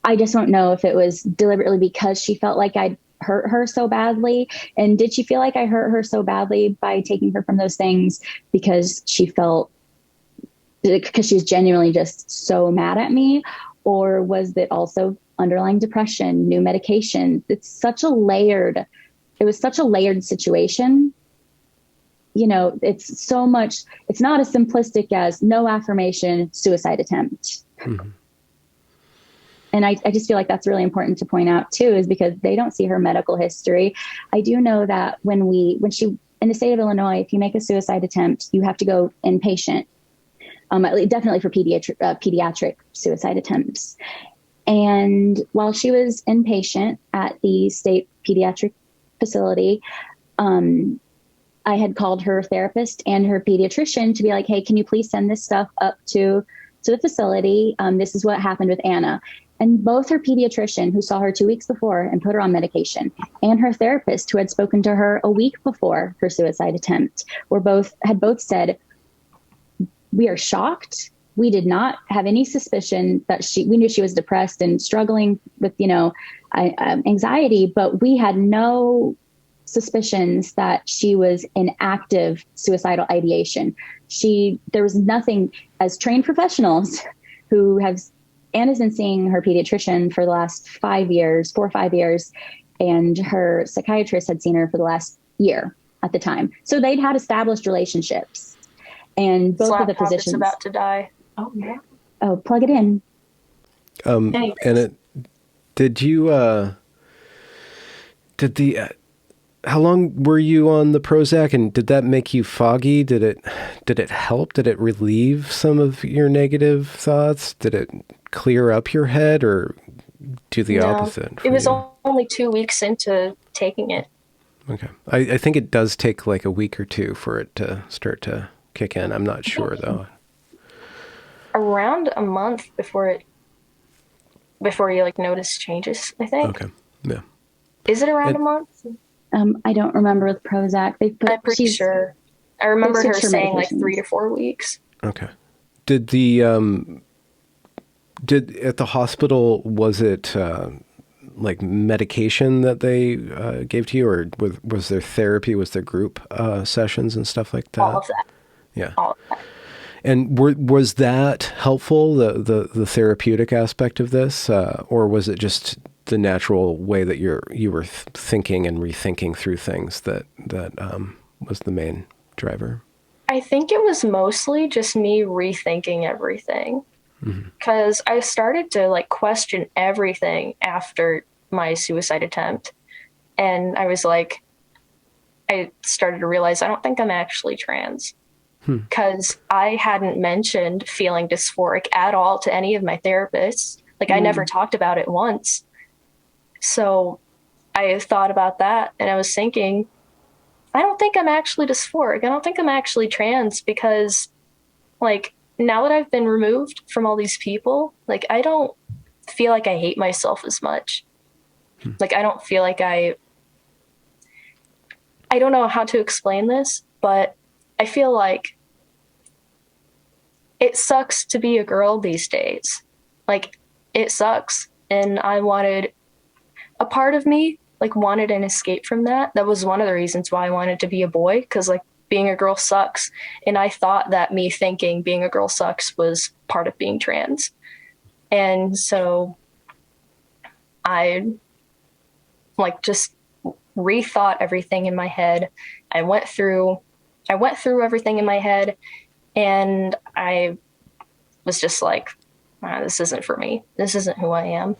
Speaker 3: I just don't know if it was deliberately because she felt like I'd hurt her so badly. And did she feel like I hurt her so badly by taking her from those things because she was genuinely just so mad at me? Or was it also underlying depression, new medication? It was such a layered situation. It's so much, it's not as simplistic as no affirmation, suicide attempt. Mm-hmm. And I just feel like that's really important to point out too, is because they don't see her medical history. I do know that when she, in the state of Illinois, if you make a suicide attempt, you have to go inpatient, definitely for pediatric suicide attempts. And while she was inpatient at the state pediatric facility, I had called her therapist and her pediatrician to be like, hey, can you please send this stuff up to the facility? This is what happened with Anna. And both her pediatrician, who saw her 2 weeks before and put her on medication, and her therapist, who had spoken to her a week before her suicide attempt, had both said, we are shocked. We did not have any suspicion that we knew she was depressed and struggling with, anxiety, but we had no suspicions that she was in active suicidal ideation. There was nothing, as trained professionals who have, Anna's been seeing her pediatrician for the last 4 or 5 years, and her psychiatrist had seen her for the last year at the time. So they'd had established relationships, and both of the physicians.
Speaker 2: It's about to die. Oh, yeah.
Speaker 3: Oh, plug it in.
Speaker 2: Anyways,
Speaker 1: And did you, how long were you on the Prozac, and did that make you foggy? Did it help? Did it relieve some of your negative thoughts? Did it clear up your head, or do the
Speaker 2: no,
Speaker 1: opposite?
Speaker 2: it was
Speaker 1: you?
Speaker 2: only 2 weeks into taking it.
Speaker 1: Okay. I think it does take like a week or two for it to start to kick in. I'm not sure though.
Speaker 2: Around a month before you like notice changes, I think.
Speaker 1: Okay. Yeah.
Speaker 2: Is it around a month?
Speaker 3: I don't remember with Prozac.
Speaker 2: I'm pretty sure. I remember her
Speaker 3: switched her
Speaker 2: saying like
Speaker 3: medications.
Speaker 2: 3 to 4 weeks.
Speaker 1: Okay. Did at the hospital, was it like medication that they gave to you, or was there therapy? Was there group sessions and stuff like that?
Speaker 2: All of that.
Speaker 1: Yeah.
Speaker 2: All of that.
Speaker 1: And was that helpful, the therapeutic aspect of this, or was it just the natural way that you were thinking and rethinking through things that was the main driver?
Speaker 2: I think it was mostly just me rethinking everything, because I started to like question everything after my suicide attempt, and I started to realize I don't think I'm actually trans, because I hadn't mentioned feeling dysphoric at all to any of my therapists. Like I never talked about it once. So I thought about that, and I was thinking, I don't think I'm actually dysphoric. I don't think I'm actually trans, because like now that I've been removed from all these people, like I don't feel like I hate myself as much. Like I don't feel like I don't know how to explain this, but I feel like it sucks to be a girl these days. Like it sucks. And a part of me like wanted an escape from that. That was one of the reasons why I wanted to be a boy, because like being a girl sucks. And I thought that me thinking being a girl sucks was part of being trans. And so I like just rethought everything in my head. I went through everything in my head, and I was just like, this isn't for me. This isn't who I am.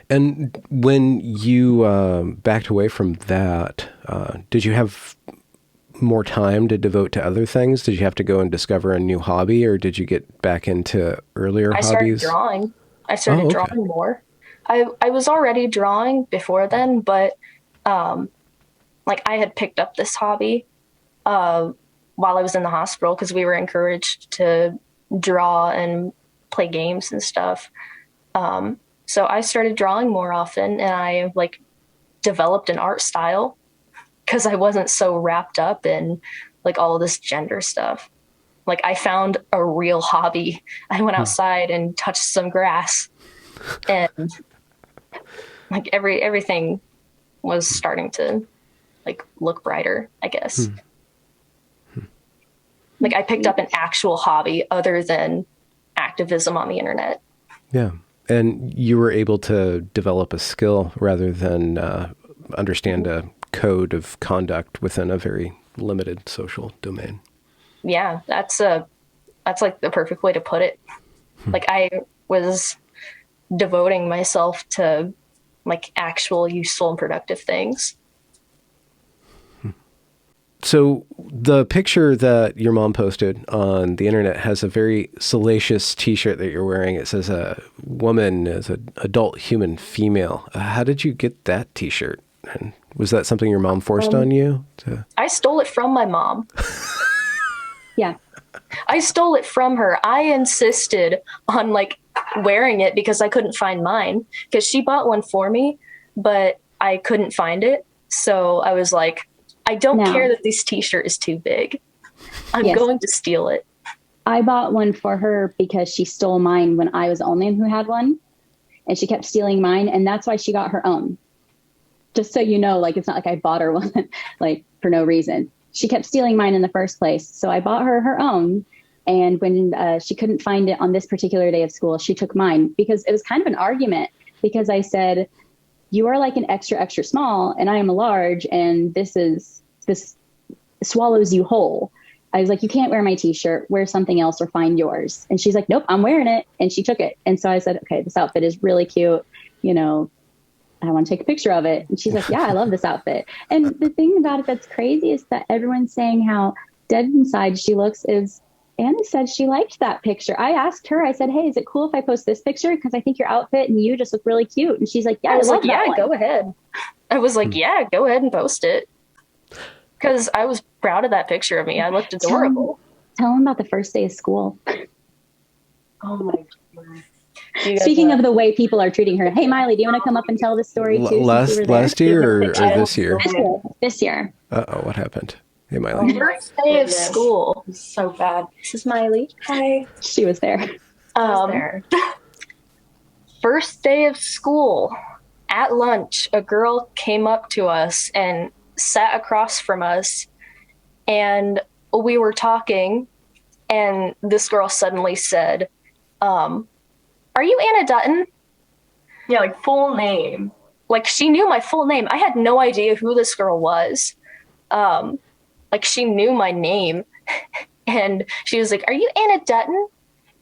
Speaker 1: And when you backed away from that, did you have more time to devote to other things? Did you have to go and discover a new hobby, or did you get back into earlier hobbies?
Speaker 2: I started drawing more. I was already drawing before then, but like I had picked up this hobby while I was in the hospital, because we were encouraged to draw and play games and stuff. So I started drawing more often, and I like developed an art style, because I wasn't so wrapped up in like all of this gender stuff. Like I found a real hobby. I went outside and touched some grass, and like everything was starting to like look brighter, I guess. Like I picked up an actual hobby other than activism on the internet.
Speaker 1: Yeah. And you were able to develop a skill rather than understand a code of conduct within a very limited social domain.
Speaker 2: Yeah, that's like the perfect way to put it. Like I was devoting myself to like actual useful and productive things.
Speaker 1: So the picture that your mom posted on the internet has a very salacious t-shirt that you're wearing. It says a woman is an adult human female. How did you get that t-shirt? And was that something your mom forced on you?
Speaker 2: I stole it from my mom.
Speaker 3: Yeah.
Speaker 2: I stole it from her. I insisted on like wearing it because I couldn't find mine, because she bought one for me, but I couldn't find it. So I was like, I don't care that this t-shirt is too big. I'm going to steal it.
Speaker 3: I bought one for her because she stole mine when I was the only one who had one, and she kept stealing mine. And that's why she got her own. Just so you know, like, it's not like I bought her one, like for no reason. She kept stealing mine in the first place. So I bought her her own. And when she couldn't find it on this particular day of school, she took mine, because it was kind of an argument, because I said, you are like an extra, extra small, and I am a large, and this swallows you whole. I was like, you can't wear my t-shirt, wear something else or find yours. And she's like, nope, I'm wearing it. And she took it. And so I said, okay, this outfit is really cute. You know, I want to take a picture of it. And she's like, yeah, I love this outfit. And the thing about it that's crazy is that everyone's saying how dead inside she looks. Is Anna said she liked that picture. I asked her, I said, hey, is it cool if I post this picture? Because I think your outfit and you just look really cute. And she's like, yeah,
Speaker 2: I was like,
Speaker 3: yeah,
Speaker 2: go ahead. I was like, yeah, go ahead and post it. Because I was proud of that picture of me. I looked adorable.
Speaker 3: Tell them about the first day of school.
Speaker 4: Oh my God.
Speaker 3: Speaking of the way people are treating her, hey, Miley, do you want to come up and tell the story too?
Speaker 1: Last year or this year?
Speaker 3: This year.
Speaker 1: Uh-oh, what happened? Hey, Miley.
Speaker 2: First day of school.
Speaker 4: So bad.
Speaker 2: This is Miley.
Speaker 4: Hi.
Speaker 3: She was there.
Speaker 2: First day of school. At lunch, a girl came up to us and sat across from us, and we were talking, and this girl suddenly said, are you Anna Dutton?
Speaker 4: Yeah, like full name.
Speaker 2: Like, she knew my full name. I had no idea who this girl was. Like, she knew my name. And she was like, are you Anna Dutton?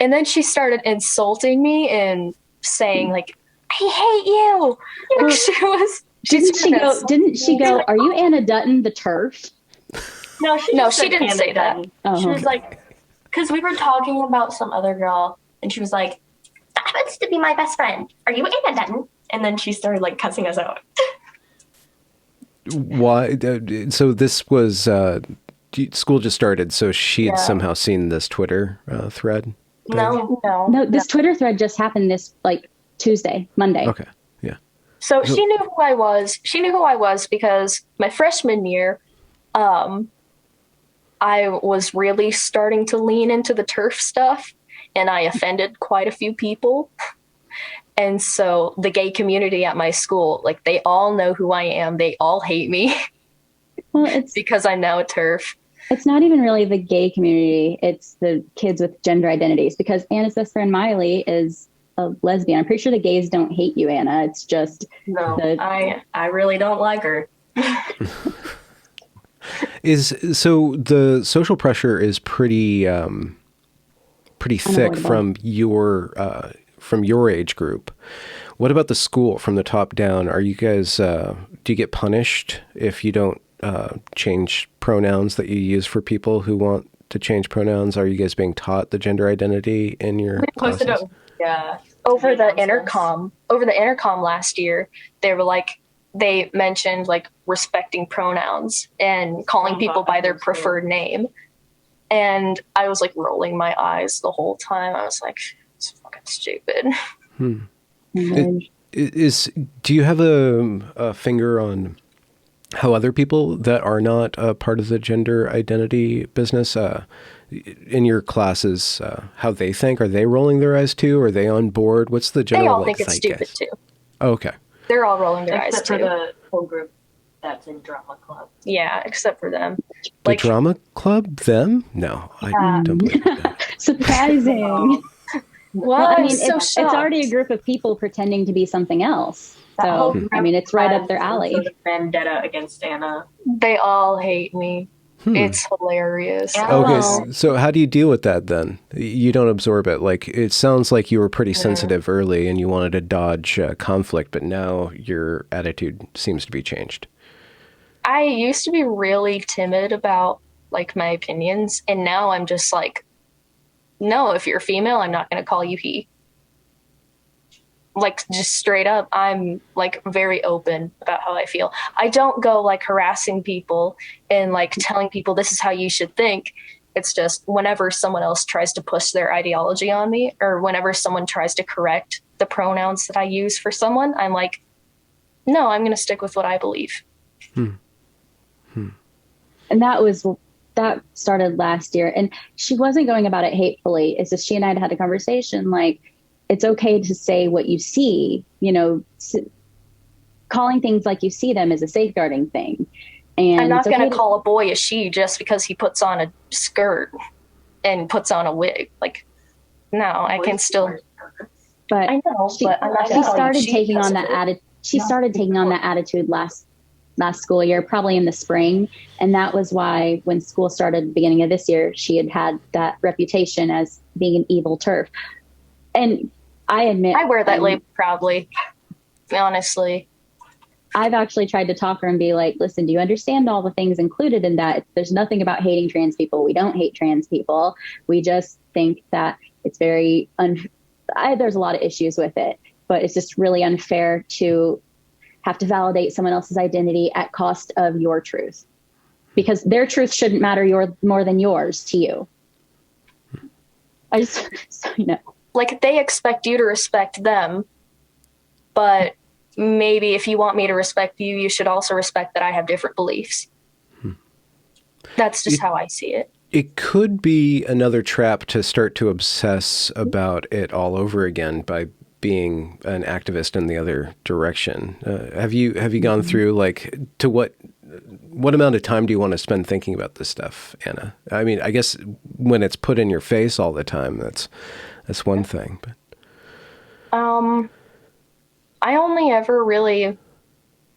Speaker 2: And then she started insulting me and saying, like, I hate you. Like,
Speaker 3: Didn't she go, are you Anna Dutton, the turf?
Speaker 4: No, she didn't say that.
Speaker 3: Oh,
Speaker 4: she was like, because we were talking about some other girl, and she was like, that happens to be my best friend. Are you Anna Dutton? And then she started like cussing us out.
Speaker 1: Why? So this was school just started, so she'd somehow seen this Twitter thread.
Speaker 2: No.
Speaker 3: This Twitter thread just happened this like Monday.
Speaker 1: Okay, yeah.
Speaker 2: So she knew who I was. She knew who I was because my freshman year, I was really starting to lean into the turf stuff, and I offended quite a few people. And so the gay community at my school, like, they all know who I am. They all hate me. Well, it's because I'm now a turf.
Speaker 3: It's not even really the gay community. It's the kids with gender identities, because Anna's best friend Miley is a lesbian. I'm pretty sure the gays don't hate you, Anna. It's just
Speaker 4: I really don't like her.
Speaker 1: So the social pressure is pretty thick from your age group. What about the school from the top down? Are you guys do you get punished if you don't change pronouns that you use for people who want to change pronouns? Are you guys being taught the gender identity in your classes?
Speaker 2: Over the intercom last year, they mentioned like respecting pronouns and calling people by their preferred name. And I was like rolling my eyes the whole time. I was like, it's fucking stupid.
Speaker 1: Do you have a finger on how other people that are not a part of the gender identity business in your classes, how they think? Are they rolling their eyes too? Are they on board? What's the general?
Speaker 2: They all think it's stupid too.
Speaker 1: Oh, okay.
Speaker 2: They're all rolling their eyes too.
Speaker 4: Except for the whole group that's in drama club.
Speaker 2: Yeah, except for them.
Speaker 1: The drama club? Them? No, I don't believe that.
Speaker 3: Surprising.
Speaker 2: Well,
Speaker 3: I mean, it's already a group of people pretending to be something else. So, I mean, it's right up their alley.
Speaker 4: Sort of vendetta against Anna.
Speaker 2: They all hate me. It's hilarious.
Speaker 1: Okay, so how do you deal with that then? You don't absorb it. Like, it sounds like you were pretty sensitive early and you wanted to dodge conflict, but now your attitude seems to be changed.
Speaker 2: I used to be really timid about like my opinions, and now I'm just like, no, if you're female, I'm not going to call you he. Like, just straight up, I'm like very open about how I feel. I don't go like harassing people and like telling people this is how you should think. It's just whenever someone else tries to push their ideology on me, or whenever someone tries to correct the pronouns that I use for someone, I'm like, no, I'm going to stick with what I believe.
Speaker 3: And that started last year, and she wasn't going about it hatefully. It's just she and I had had a conversation like, it's okay to say what you see, you know, calling things like you see them is a safeguarding thing. And
Speaker 2: I'm not going to call a boy a she just because he puts on a skirt and puts on a wig. Like, no, I can still.
Speaker 3: But
Speaker 2: I know,
Speaker 3: she started taking on that attitude. She started taking on that attitude last last school year, probably in the spring. And that was why when school started at the beginning of this year, she had that reputation as being an evil TERF. And I admit,
Speaker 2: I wear that label proudly, honestly.
Speaker 3: I've actually tried to talk her and be like, listen, do you understand all the things included in that? There's nothing about hating trans people. We don't hate trans people. We just think that it's very, there's a lot of issues with it, but it's just really unfair to have to validate someone else's identity at cost of your truth, because their truth shouldn't matter more than yours to you. I just, so you know.
Speaker 2: Like, they expect you to respect them, but maybe if you want me to respect you, you should also respect that I have different beliefs. That's just how I see it.
Speaker 1: It could be another trap to start to obsess about it all over again by being an activist in the other direction. Have you gone through, like, to what amount of time do you want to spend thinking about this stuff, Anna? I mean, I guess when it's put in your face all the time, that's one thing. But
Speaker 2: I only ever really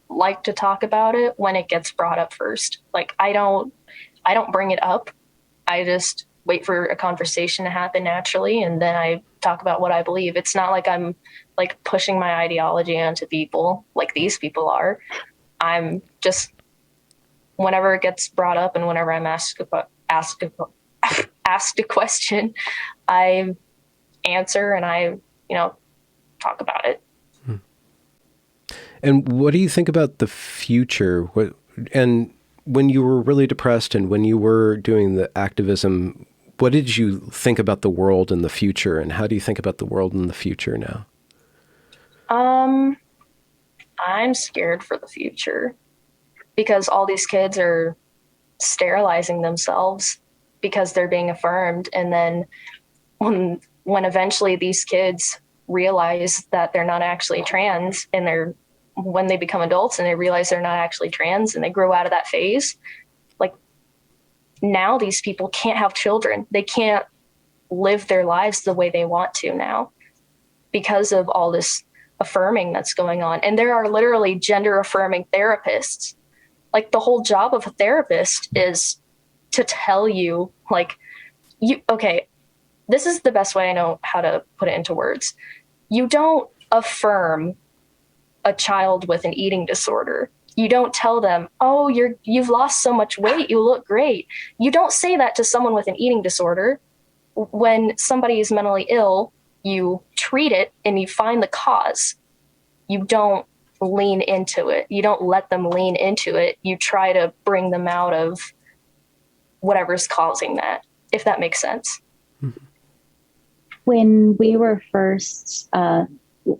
Speaker 2: like to talk about it when it gets brought up first. Like, I don't bring it up. I just wait for a conversation to happen naturally, and then I talk about what I believe. It's not like I'm like pushing my ideology onto people like these people are. I'm just, whenever it gets brought up and whenever I'm asked a question, I answer and I, talk about it.
Speaker 1: And what do you think about the future? And when you were really depressed and when you were doing the activism, what did you think about the world in the future, and how do you think about the world in the future now?
Speaker 2: I'm scared for the future because all these kids are sterilizing themselves because they're being affirmed. And then when eventually these kids realize that they're not actually trans, and when they become adults and they realize they're not actually trans and they grow out of that phase, like, now these people can't have children. They can't live their lives the way they want to now because of all this affirming that's going on. And there are literally gender affirming therapists. Like, the whole job of a therapist is to tell you, like, okay, this is the best way I know how to put it into words. You don't affirm a child with an eating disorder. You don't tell them, oh, you've lost so much weight, you look great. You don't say that to someone with an eating disorder. When somebody is mentally ill, you treat it and you find the cause. You don't lean into it. You don't let them lean into it. You try to bring them out of whatever's causing that, if that makes sense.
Speaker 3: When we were first,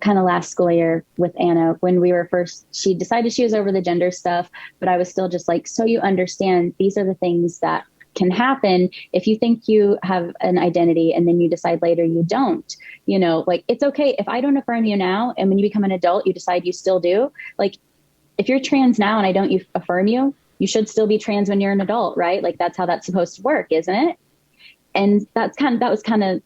Speaker 3: kind of last school year with Anna, when we were first, she decided she was over the gender stuff, but I was still just like, so you understand, these are the things that can happen if you think you have an identity and then you decide later you don't. Like, it's okay if I don't affirm you now and when you become an adult you decide you still do. Like, if you're trans now and I don't affirm you, you should still be trans when you're an adult, right? Like, that's how that's supposed to work, isn't it? And that was kind of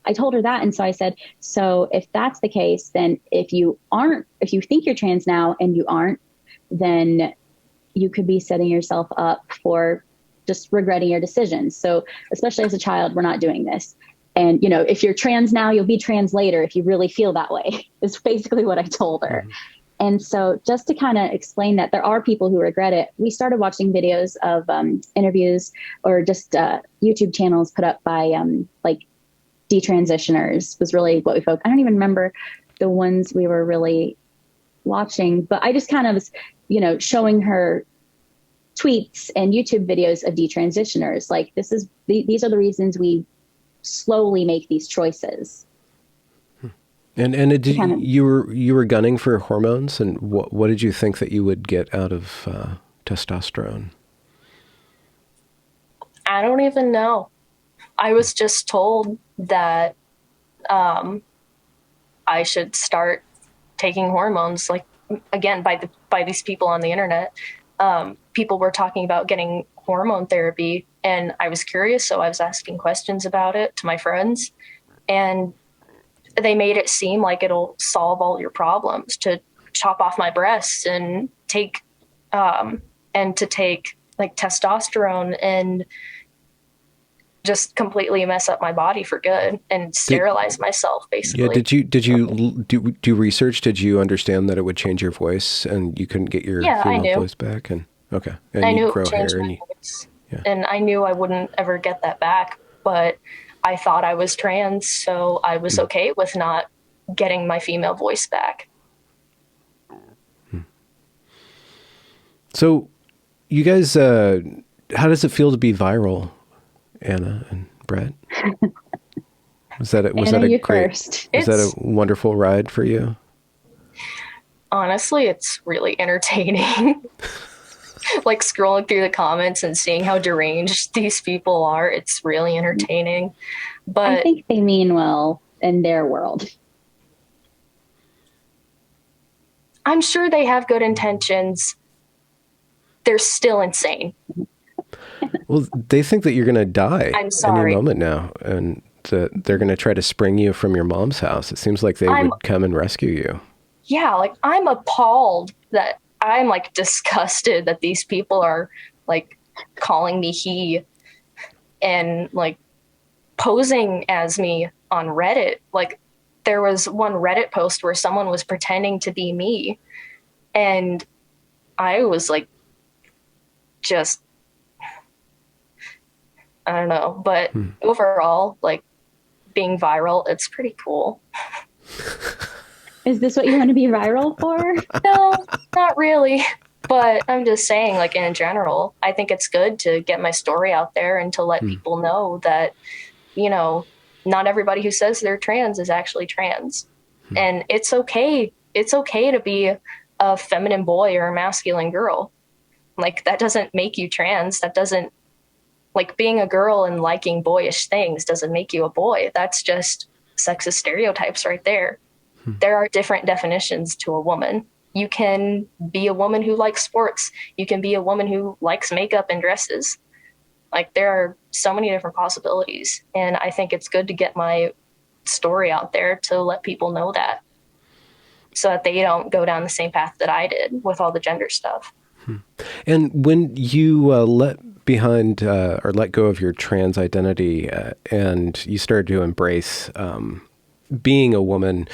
Speaker 3: I told her that. And so I said, so if that's the case, then if you think you're trans now and you aren't, then you could be setting yourself up for just regretting your decisions. So especially as a child, we're not doing this. And, if you're trans now, you'll be trans later if you really feel that way, is basically what I told her. Mm-hmm. And so just to kind of explain that there are people who regret it, we started watching videos of interviews or just YouTube channels put up by detransitioners was really what we focused. I don't even remember the ones we were really watching, but I just kind of was, showing her tweets and YouTube videos of detransitioners. Like, these are the reasons we slowly make these choices.
Speaker 1: And you were gunning for hormones, and what did you think that you would get out of testosterone?
Speaker 2: I don't even know. I was just told that I should start taking hormones, like, again, by these people on the internet. People were talking about getting hormone therapy, and I was curious, so I was asking questions about it to my friends, and they made it seem like it'll solve all your problems, to chop off my breasts and take and to take like testosterone and just completely mess up my body for good and sterilize myself, basically.
Speaker 1: Yeah. Did you do research? Did you understand that it would change your voice and you couldn't get your female voice back? And okay, and
Speaker 2: I
Speaker 1: you
Speaker 2: knew
Speaker 1: grow
Speaker 2: it changed
Speaker 1: hair
Speaker 2: my
Speaker 1: and
Speaker 2: voice, and I knew I wouldn't ever get that back. But I thought I was trans, so I was okay with not getting my female voice back.
Speaker 1: So, you guys, how does it feel to be viral, Anna and Brett? Was that a great?
Speaker 3: First.
Speaker 1: Was that a wonderful ride for you?
Speaker 2: Honestly, it's really entertaining. Like scrolling through the comments and seeing how deranged these people are, it's really entertaining. But
Speaker 3: I think they mean well in their world.
Speaker 2: I'm sure they have good intentions. They're still insane.
Speaker 1: Well, they think that you're going to die any moment now, and that they're going to try to spring you from your mom's house. It seems like they would come and rescue you.
Speaker 2: Yeah, like I'm appalled that I'm like disgusted that these people are like calling me he and like posing as me on Reddit. Like there was one Reddit post where someone was pretending to be me, and I was like, just, I don't know, but overall, like being viral, it's pretty cool.
Speaker 3: Is this what you want to be viral for?
Speaker 2: No, not really. But I'm just saying, like in general, I think it's good to get my story out there and to let people know that, you know, not everybody who says they're trans is actually trans. And it's okay. It's okay to be a feminine boy or a masculine girl. Like that doesn't make you trans. That doesn't, like being a girl and liking boyish things doesn't make you a boy. That's just sexist stereotypes right there. There are different definitions to a woman. You can be a woman who likes sports. You can be a woman who likes makeup and dresses. Like there are so many different possibilities. And I think it's good to get my story out there to let people know that, so that they don't go down the same path that I did with all the gender stuff.
Speaker 1: And when you let behind or let go of your trans identity and you started to embrace being a woman,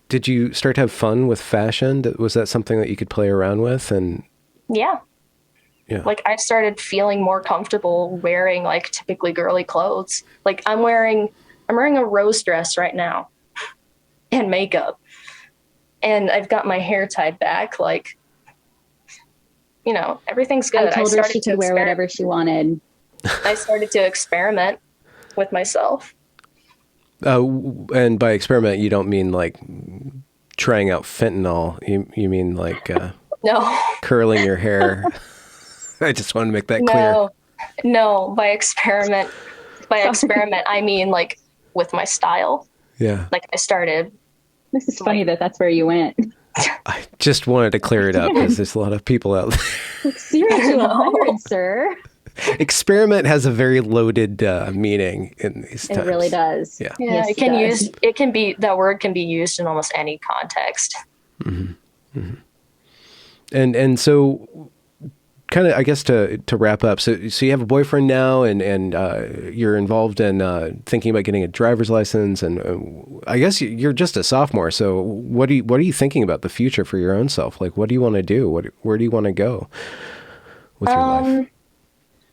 Speaker 1: did you start to have fun with fashion? Was that something that you could play around with? And
Speaker 2: yeah. Like I started feeling more comfortable wearing like typically girly clothes. Like I'm wearing a rose dress right now and makeup, and I've got my hair tied back. Like, you know, everything's good.
Speaker 3: I told her she could wear whatever she wanted.
Speaker 2: I started to experiment with myself.
Speaker 1: And by experiment, you don't mean like trying out fentanyl. You mean like
Speaker 2: no,
Speaker 1: curling your hair. I just want to make that clear.
Speaker 2: No, by experiment, I mean like with my style.
Speaker 1: Yeah.
Speaker 2: Like I started.
Speaker 3: This is funny that's where you went.
Speaker 1: I just wanted to clear it up because there's a lot of people out there.
Speaker 3: 0 to 100, sir.
Speaker 1: Experiment has a very loaded meaning in these times.
Speaker 3: It really does.
Speaker 1: Yeah.
Speaker 3: Yes,
Speaker 2: that word can be used in almost any context.
Speaker 1: Mm-hmm. Mm-hmm. And so kind of, I guess to wrap up, so you have a boyfriend now, and you're involved in thinking about getting a driver's license, and I guess you're just a sophomore. So what are you thinking about the future for your own self? Like, what do you want to do? Where do you want to go with your life?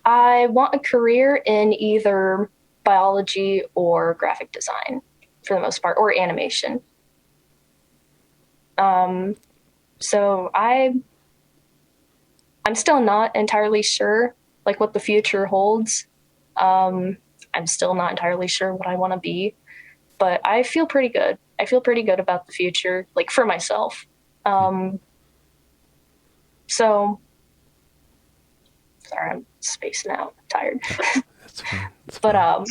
Speaker 2: I want a career in either biology or graphic design, for the most part, or animation. So I'm still not entirely sure, like, what the future holds. I'm still not entirely sure what I want to be, but I feel pretty good. I feel pretty good about the future, like, for myself. So, sorry, I'm spacing out. I'm tired.
Speaker 1: That's fine.
Speaker 2: But,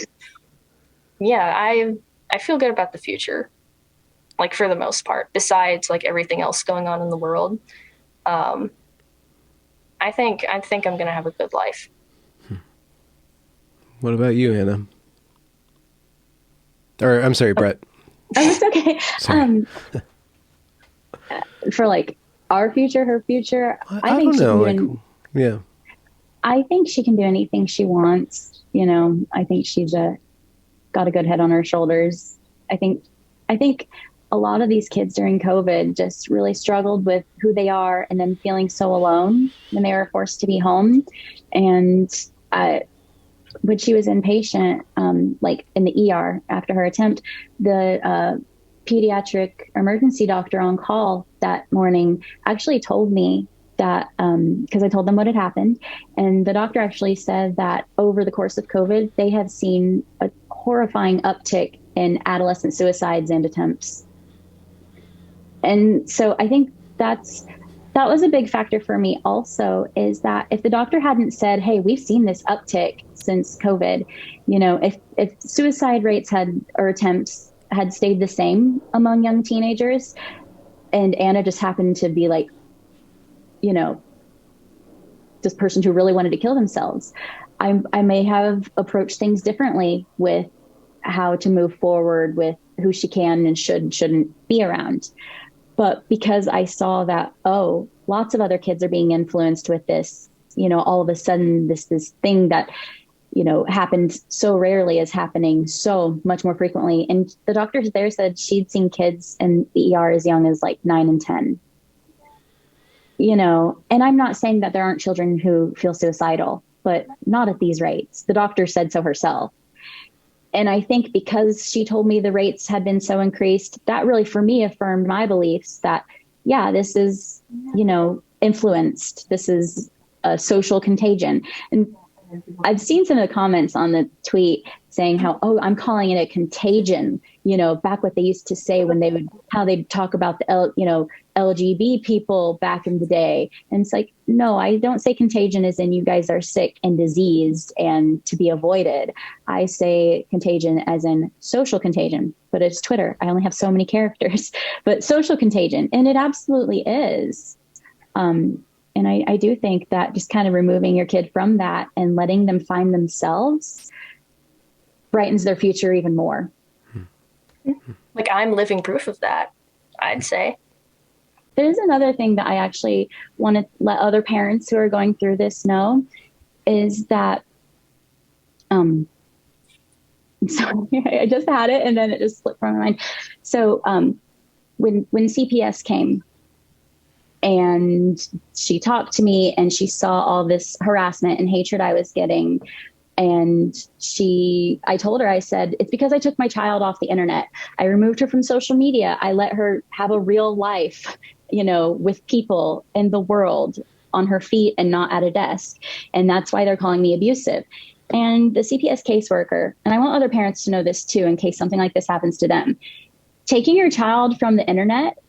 Speaker 2: yeah, I feel good about the future, like, for the most part, besides, like, everything else going on in the world. I think I'm going to have a good life.
Speaker 1: What about you, Anna? Or I'm sorry, Brett.
Speaker 3: Oh, it's okay.
Speaker 1: Sorry.
Speaker 3: For like our future, her future.
Speaker 1: I
Speaker 3: think
Speaker 1: don't
Speaker 3: she
Speaker 1: know.
Speaker 3: can
Speaker 1: Yeah.
Speaker 3: I think she can do anything she wants. I think she's got a good head on her shoulders. I think a lot of these kids during COVID just really struggled with who they are and then feeling so alone when they were forced to be home. And when she was inpatient, like in the ER after her attempt, the pediatric emergency doctor on call that morning actually told me that, because I told them what had happened. And the doctor actually said that over the course of COVID, they have seen a horrifying uptick in adolescent suicides and attempts. And so I think that was a big factor for me also, is that if the doctor hadn't said, hey, we've seen this uptick since COVID, if suicide rates or attempts had stayed the same among young teenagers, and Anna just happened to be like, this person who really wanted to kill themselves, I may have approached things differently with how to move forward with who she can and shouldn't be around. But because I saw that, lots of other kids are being influenced with this, all of a sudden this thing that, happened so rarely is happening so much more frequently. And the doctors there said she'd seen kids in the ER as young as like 9 and 10. And I'm not saying that there aren't children who feel suicidal, but not at these rates. The doctor said so herself. And I think because she told me the rates had been so increased, that really, for me, affirmed my beliefs that, yeah, this is, influenced. This is a social contagion. And I've seen some of the comments on the tweet saying how, I'm calling it a contagion, back what they used to say when how they'd talk about the, LGBT people back in the day. And it's like, no, I don't say contagion as in you guys are sick and diseased and to be avoided. I say contagion as in social contagion, but it's Twitter. I only have so many characters, but social contagion. And it absolutely is. And I do think that just kind of removing your kid from that and letting them find themselves brightens their future even more.
Speaker 2: Like, I'm living proof of that, I'd say.
Speaker 3: There's another thing that I actually want to let other parents who are going through this know is that, sorry, I just had it and then it just slipped from my mind. So when CPS came and she talked to me and she saw all this harassment and hatred I was getting, and I told her, I said, it's because I took my child off the internet. I removed her from social media. I let her have a real life, with people in the world on her feet and not at a desk. And that's why they're calling me abusive. And the CPS caseworker, and I want other parents to know this too, in case something like this happens to them, taking your child from the internet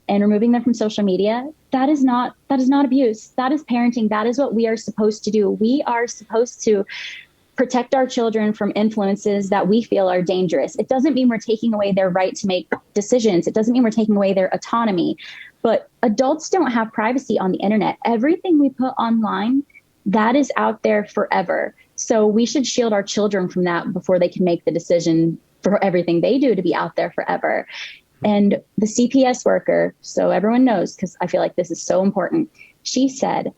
Speaker 3: and removing them from social media, that is not abuse. That is parenting. That is what we are supposed to do. We are supposed to protect our children from influences that we feel are dangerous. It doesn't mean we're taking away their right to make decisions. It doesn't mean we're taking away their autonomy. But adults don't have privacy on the internet. Everything we put online, that is out there forever. So we should shield our children from that before they can make the decision for everything they do to be out there forever. And the CPS worker, so everyone knows, because I feel like this is so important, she said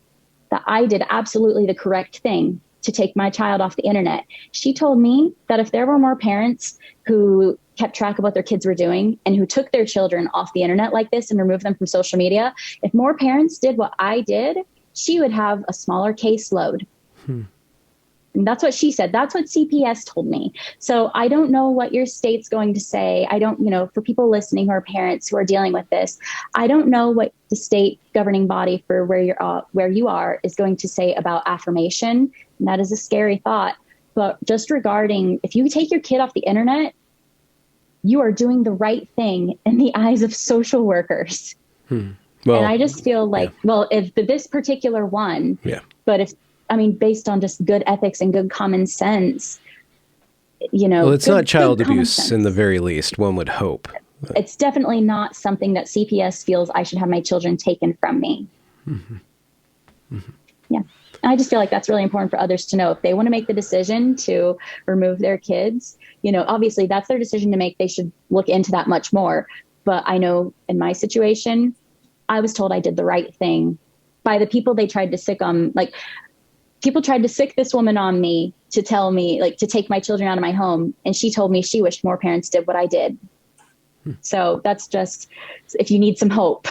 Speaker 3: that I did absolutely the correct thing to take my child off the internet. She told me that if there were more parents who kept track of what their kids were doing and who took their children off the internet like this and removed them from social media, if more parents did what I did, she would have a smaller caseload. And that's what she said. That's what CPS told me. So I don't know what your state's going to say. I don't, for people listening who are parents who are dealing with this, I don't know what the state governing body for where you are is going to say about affirmation. And that is a scary thought. But just regarding, if you take your kid off the internet, you are doing the right thing in the eyes of social workers. Well, and I just feel like, if this particular one, but based on just good ethics and good common sense,
Speaker 1: Well, it's not child abuse in the very least, one would hope.
Speaker 3: It's definitely not something that CPS feels I should have my children taken from me. Yeah. And I just feel like that's really important for others to know. If they want to make the decision to remove their kids, obviously that's their decision to make. They should look into that much more. But I know in my situation, I was told I did the right thing by the people they tried to sick on. Like, people tried to sick this woman on me to tell me, like, to take my children out of my home. And she told me she wished more parents did what I did. So that's just, if you need some hope.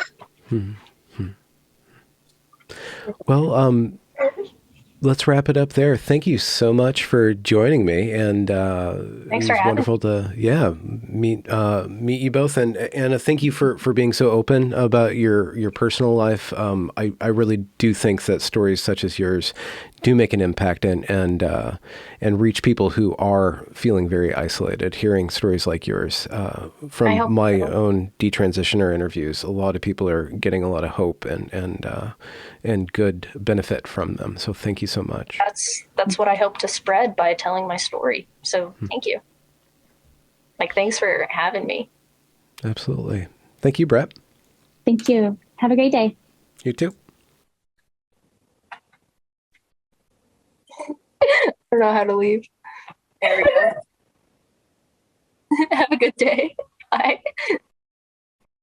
Speaker 1: Well, let's wrap it up there. Thank you so much for joining me, and
Speaker 2: Thanks
Speaker 1: it
Speaker 2: for
Speaker 1: was
Speaker 2: having
Speaker 1: wonderful to meet you both. And Anna, thank you for being so open about your personal life. I really do think that stories such as yours do make an impact and reach people who are feeling very isolated. Hearing stories like yours from my own detransitioner interviews, a lot of people are getting a lot of hope and good benefit from them. So thank you so much.
Speaker 2: That's what I hope to spread by telling my story. So thank you. Like, thanks for having me.
Speaker 1: Absolutely. Thank you, Brett.
Speaker 3: Thank you. Have a great day.
Speaker 1: You too.
Speaker 2: I don't know how to leave. There we go. Have a good day. Bye.